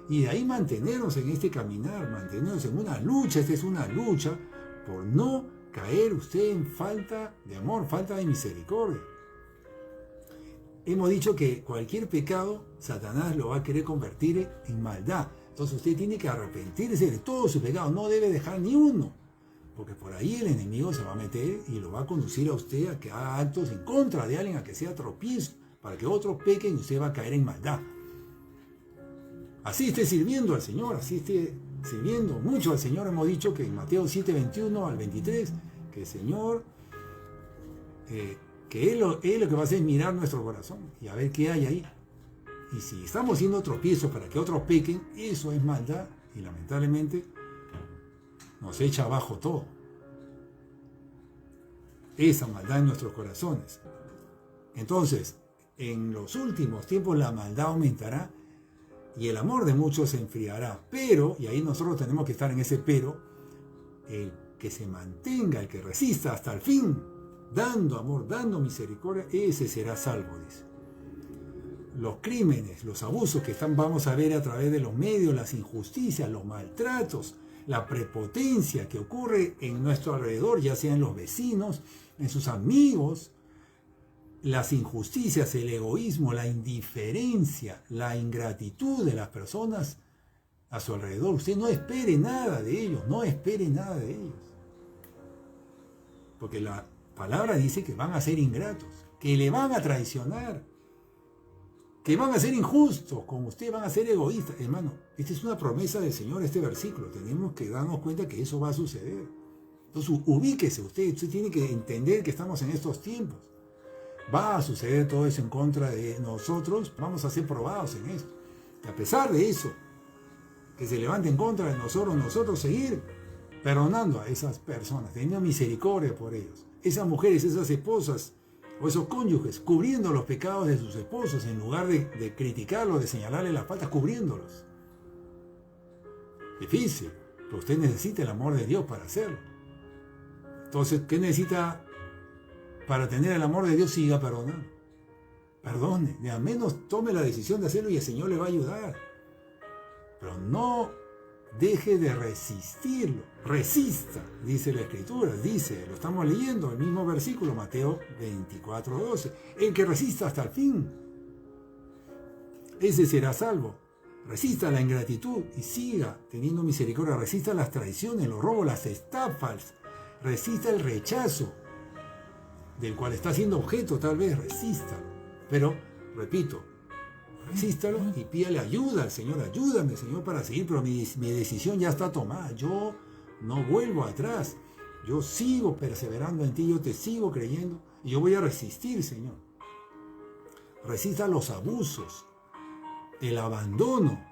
Y de ahí mantenernos en este caminar, mantenernos en una lucha. Esta es una lucha por no caer usted en falta de amor, falta de misericordia. Hemos dicho que cualquier pecado, Satanás lo va a querer convertir en maldad. Entonces usted tiene que arrepentirse de todo su pecado, no debe dejar ni uno. Porque por ahí el enemigo se va a meter y lo va a conducir a usted a que haga actos en contra de alguien, a que sea tropiezo, para que otros pequen y usted va a caer en maldad. Así esté sirviendo al Señor, así esté sirviendo mucho al Señor. Hemos dicho que en Mateo 7, 21 al 23, que el Señor, que Él lo que va a hacer es mirar nuestro corazón y a ver qué hay ahí. Y si estamos haciendo tropiezos para que otros pequen, eso es maldad y lamentablemente nos echa abajo todo. Esa maldad en nuestros corazones. Entonces, en los últimos tiempos la maldad aumentará y el amor de muchos se enfriará. Pero, y ahí nosotros tenemos que estar en ese pero, el que se mantenga, el que resista hasta el fin, dando amor, dando misericordia, ese será salvo, dice. Los crímenes, los abusos que vamos a ver a través de los medios, las injusticias, los maltratos, la prepotencia que ocurre en nuestro alrededor, ya sean los vecinos, en sus amigos, las injusticias, el egoísmo, la indiferencia, la ingratitud de las personas a su alrededor. Usted no espere nada de ellos, no espere nada de ellos. Porque la palabra dice que van a ser ingratos, que le van a traicionar, que van a ser injustos con usted, van a ser egoístas. Hermano, esta es una promesa del Señor, este versículo. Tenemos que darnos cuenta que eso va a suceder. Entonces, ubíquese usted tiene que entender que estamos en estos tiempos. Va a suceder todo eso en contra de nosotros, vamos a ser probados en esto. Y a pesar de eso, que se levante en contra de nosotros seguir perdonando a esas personas, teniendo misericordia por ellos. Esas mujeres, esas esposas o esos cónyuges, cubriendo los pecados de sus esposos, en lugar de criticarlos, de señalarles las faltas, cubriéndolos. Difícil, pero usted necesita el amor de Dios para hacerlo. Entonces, ¿qué necesita para tener el amor de Dios? Siga perdonando. Perdone, al menos tome la decisión de hacerlo y el Señor le va a ayudar. Pero no deje de resistirlo. Resista, dice la Escritura, lo estamos leyendo, el mismo versículo, Mateo 24:12. El que resista hasta el fin, ese será salvo. Resista la ingratitud y siga teniendo misericordia. Resista las traiciones, los robos, las estafas. Resista el rechazo del cual está siendo objeto, tal vez, resístalo. Pero, repito, resístalo y pídale ayuda al Señor. Ayúdame, Señor, para seguir, pero mi decisión ya está tomada. Yo no vuelvo atrás. Yo sigo perseverando en ti, yo te sigo creyendo y yo voy a resistir, Señor. Resista los abusos, el abandono.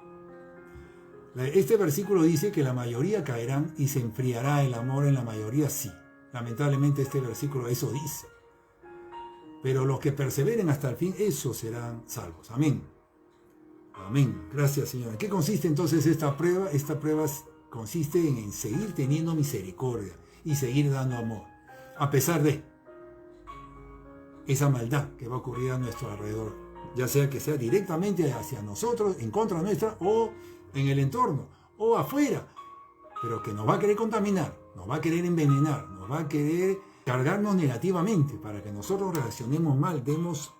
Este versículo dice que la mayoría caerán y se enfriará el amor en la mayoría, sí. Lamentablemente este versículo eso dice. Pero los que perseveren hasta el fin, esos serán salvos. Amén. Amén. Gracias, Señor. ¿En qué consiste entonces esta prueba? Esta prueba consiste en seguir teniendo misericordia y seguir dando amor, a pesar de esa maldad que va a ocurrir a nuestro alrededor, ya sea que sea directamente hacia nosotros, en contra nuestra, o en el entorno, o afuera, pero que nos va a querer contaminar, nos va a querer envenenar, nos va a querer cargarnos negativamente para que nosotros reaccionemos mal, demos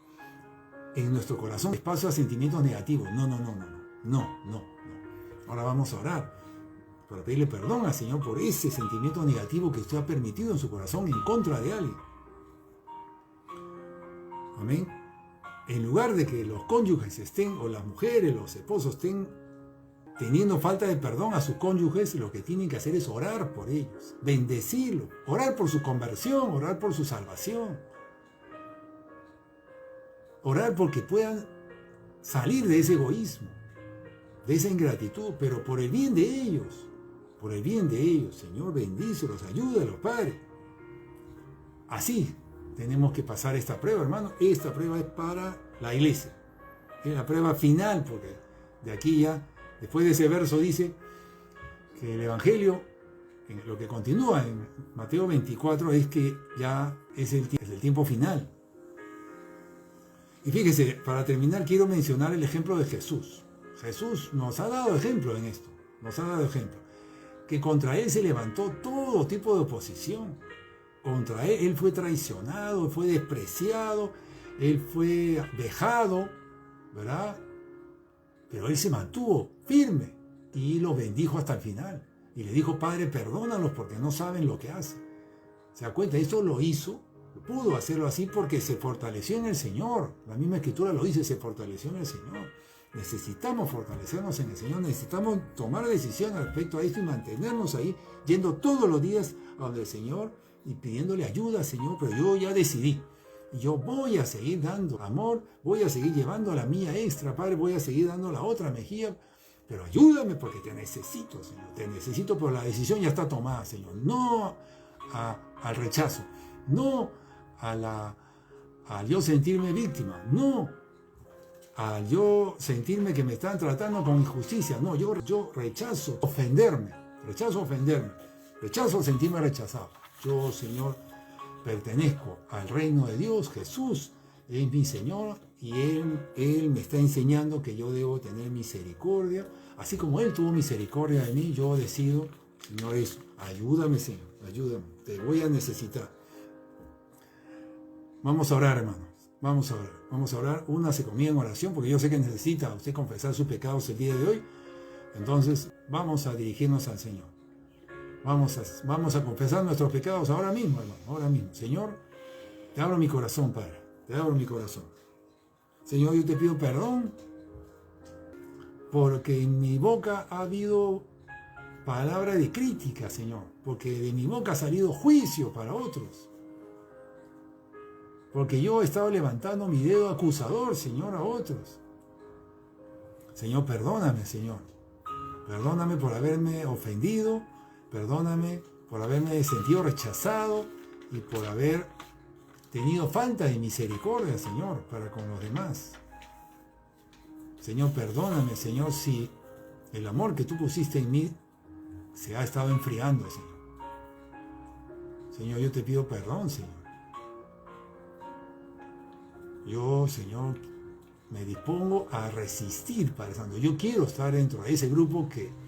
en nuestro corazón espacio a sentimientos negativos. No. Ahora vamos a orar para pedirle perdón al Señor por ese sentimiento negativo que usted ha permitido en su corazón en contra de alguien. Amén. En lugar de que los cónyuges estén, o las mujeres, los esposos estén teniendo falta de perdón a sus cónyuges, lo que tienen que hacer es orar por ellos, bendecirlos, orar por su conversión, orar por su salvación, orar porque puedan salir de ese egoísmo, de esa ingratitud, pero por el bien de ellos, Señor, bendícelos, ayúdalos, Padre. Así tenemos que pasar esta prueba, hermano. Esta prueba es para la iglesia, es la prueba final, porque de aquí ya, después de ese verso dice que el Evangelio, lo que continúa en Mateo 24, es que ya es el tiempo final. Y fíjese, para terminar quiero mencionar el ejemplo de Jesús. Jesús nos ha dado ejemplo en esto, que contra él se levantó todo tipo de oposición. Contra él fue traicionado, fue despreciado, él fue vejado, ¿verdad? Pero él se mantuvo firme y lo bendijo hasta el final. Y le dijo: Padre, perdónalos porque no saben lo que hacen. ¿Se da cuenta? Esto lo hizo, pudo hacerlo así porque se fortaleció en el Señor. La misma Escritura lo dice, se fortaleció en el Señor. Necesitamos fortalecernos en el Señor, necesitamos tomar decisiones respecto a esto y mantenernos ahí, yendo todos los días a donde el Señor y pidiéndole ayuda al Señor, pero yo ya decidí. Yo voy a seguir dando amor, voy a seguir llevando la mía extra, Padre, voy a seguir dando la otra mejilla, pero ayúdame porque te necesito, Señor, te necesito, pero la decisión ya está tomada, Señor. No al rechazo, no a yo sentirme víctima, no al yo sentirme que me están tratando con injusticia, no, yo rechazo ofenderme, rechazo sentirme rechazado. Yo, Señor, pertenezco al reino de Dios, Jesús es mi Señor y Él me está enseñando que yo debo tener misericordia, así como Él tuvo misericordia de mí, yo decido, Señor, eso, ayúdame, Señor, ayúdame, te voy a necesitar. Vamos a orar, hermanos, vamos a orar, únase conmigo en oración, porque yo sé que necesita usted confesar sus pecados el día de hoy, entonces vamos a dirigirnos al Señor. Vamos a confesar nuestros pecados ahora mismo, hermano, ahora mismo. Señor, te abro mi corazón, Padre, te abro mi corazón. Señor, yo te pido perdón porque en mi boca ha habido palabra de crítica, Señor, porque de mi boca ha salido juicio para otros. Porque yo he estado levantando mi dedo acusador, Señor, a otros. Señor, perdóname, Señor. Perdóname por haberme ofendido. Perdóname por haberme sentido rechazado y por haber tenido falta de misericordia, Señor, para con los demás. Señor, perdóname, Señor, si el amor que tú pusiste en mí se ha estado enfriando, Señor. Señor, yo te pido perdón, Señor. Yo, Señor, me dispongo a resistir, Padre Santo. Yo quiero estar dentro de ese grupo que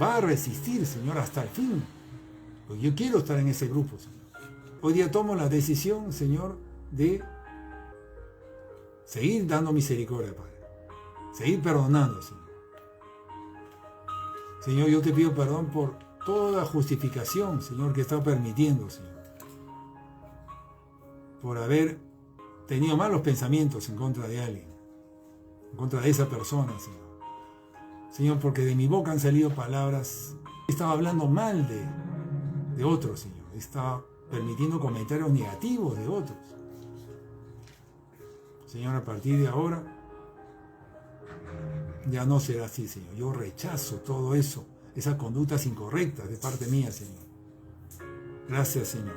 va a resistir, Señor, hasta el fin. Pues yo quiero estar en ese grupo, Señor. Hoy día tomo la decisión, Señor, de seguir dando misericordia, Padre. Seguir perdonando, Señor. Señor, yo te pido perdón por toda justificación, Señor, que he estado permitiendo, Señor. Por haber tenido malos pensamientos en contra de alguien, en contra de esa persona, Señor. Señor, porque de mi boca han salido palabras, estaba hablando mal de otros, Señor. Estaba permitiendo comentarios negativos de otros. Señor, a partir de ahora, ya no será así, Señor. Yo rechazo todo eso, esas conductas incorrectas de parte mía, Señor. Gracias, Señor.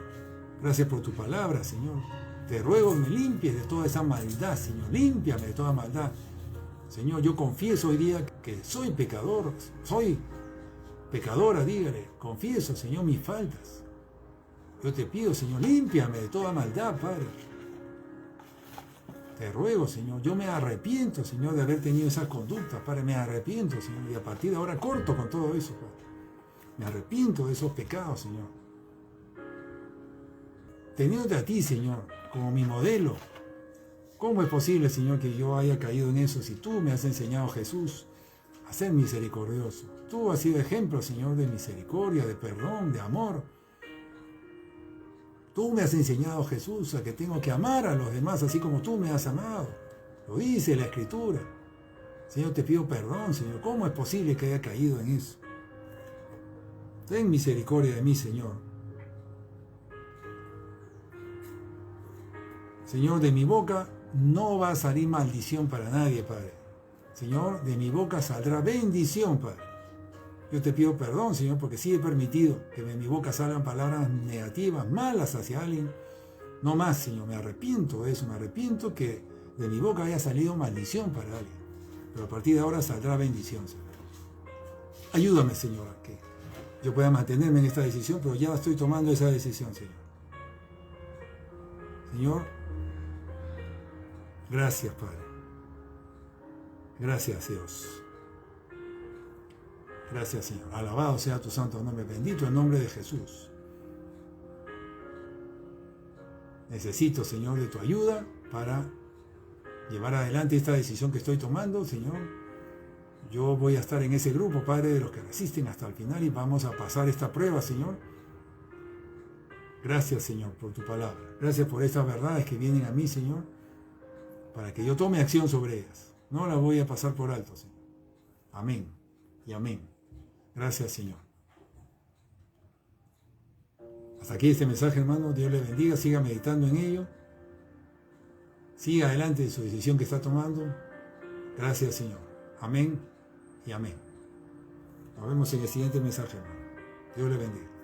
Gracias por tu palabra, Señor. Te ruego me limpies de toda esa maldad, Señor. Límpiame de toda maldad. Señor, yo confieso hoy día que soy pecador, soy pecadora, dígale, confieso, Señor, mis faltas. Yo te pido, Señor, límpiame de toda maldad, Padre. Te ruego, Señor, yo me arrepiento, Señor, de haber tenido esa conducta, Padre, me arrepiento, Señor, y a partir de ahora corto con todo eso, Padre. Me arrepiento de esos pecados, Señor. Teniéndote a ti, Señor, como mi modelo, ¿cómo es posible, Señor, que yo haya caído en eso si tú me has enseñado, Jesús, a ser misericordioso? Tú has sido ejemplo, Señor, de misericordia, de perdón, de amor. Tú me has enseñado, Jesús, a que tengo que amar a los demás así como tú me has amado. Lo dice la Escritura. Señor, te pido perdón, Señor. ¿Cómo es posible que haya caído en eso? Ten misericordia de mí, Señor. Señor, de mi boca no va a salir maldición para nadie, Padre. Señor, de mi boca saldrá bendición, Padre. Yo te pido perdón, Señor, porque sí he permitido que de mi boca salgan palabras negativas, malas hacia alguien. No más, Señor, me arrepiento de eso, me arrepiento que de mi boca haya salido maldición para alguien. Pero a partir de ahora saldrá bendición, Señor. Ayúdame, Señor, a que yo pueda mantenerme en esta decisión, pero ya estoy tomando esa decisión, Señor. Señor, gracias, Padre. Gracias, Dios. Gracias, Señor. Alabado sea tu santo nombre. Bendito el nombre de Jesús. Necesito, Señor, de tu ayuda para llevar adelante esta decisión que estoy tomando, Señor. Yo voy a estar en ese grupo, Padre, de los que resisten hasta el final y vamos a pasar esta prueba, Señor. Gracias, Señor, por tu palabra. Gracias por estas verdades que vienen a mí, Señor, para que yo tome acción sobre ellas. No la voy a pasar por alto, Señor. Amén y amén. Gracias, Señor. Hasta aquí este mensaje, hermano. Dios le bendiga. Siga meditando en ello. Siga adelante en su decisión que está tomando. Gracias, Señor. Amén y amén. Nos vemos en el siguiente mensaje, hermano. Dios le bendiga.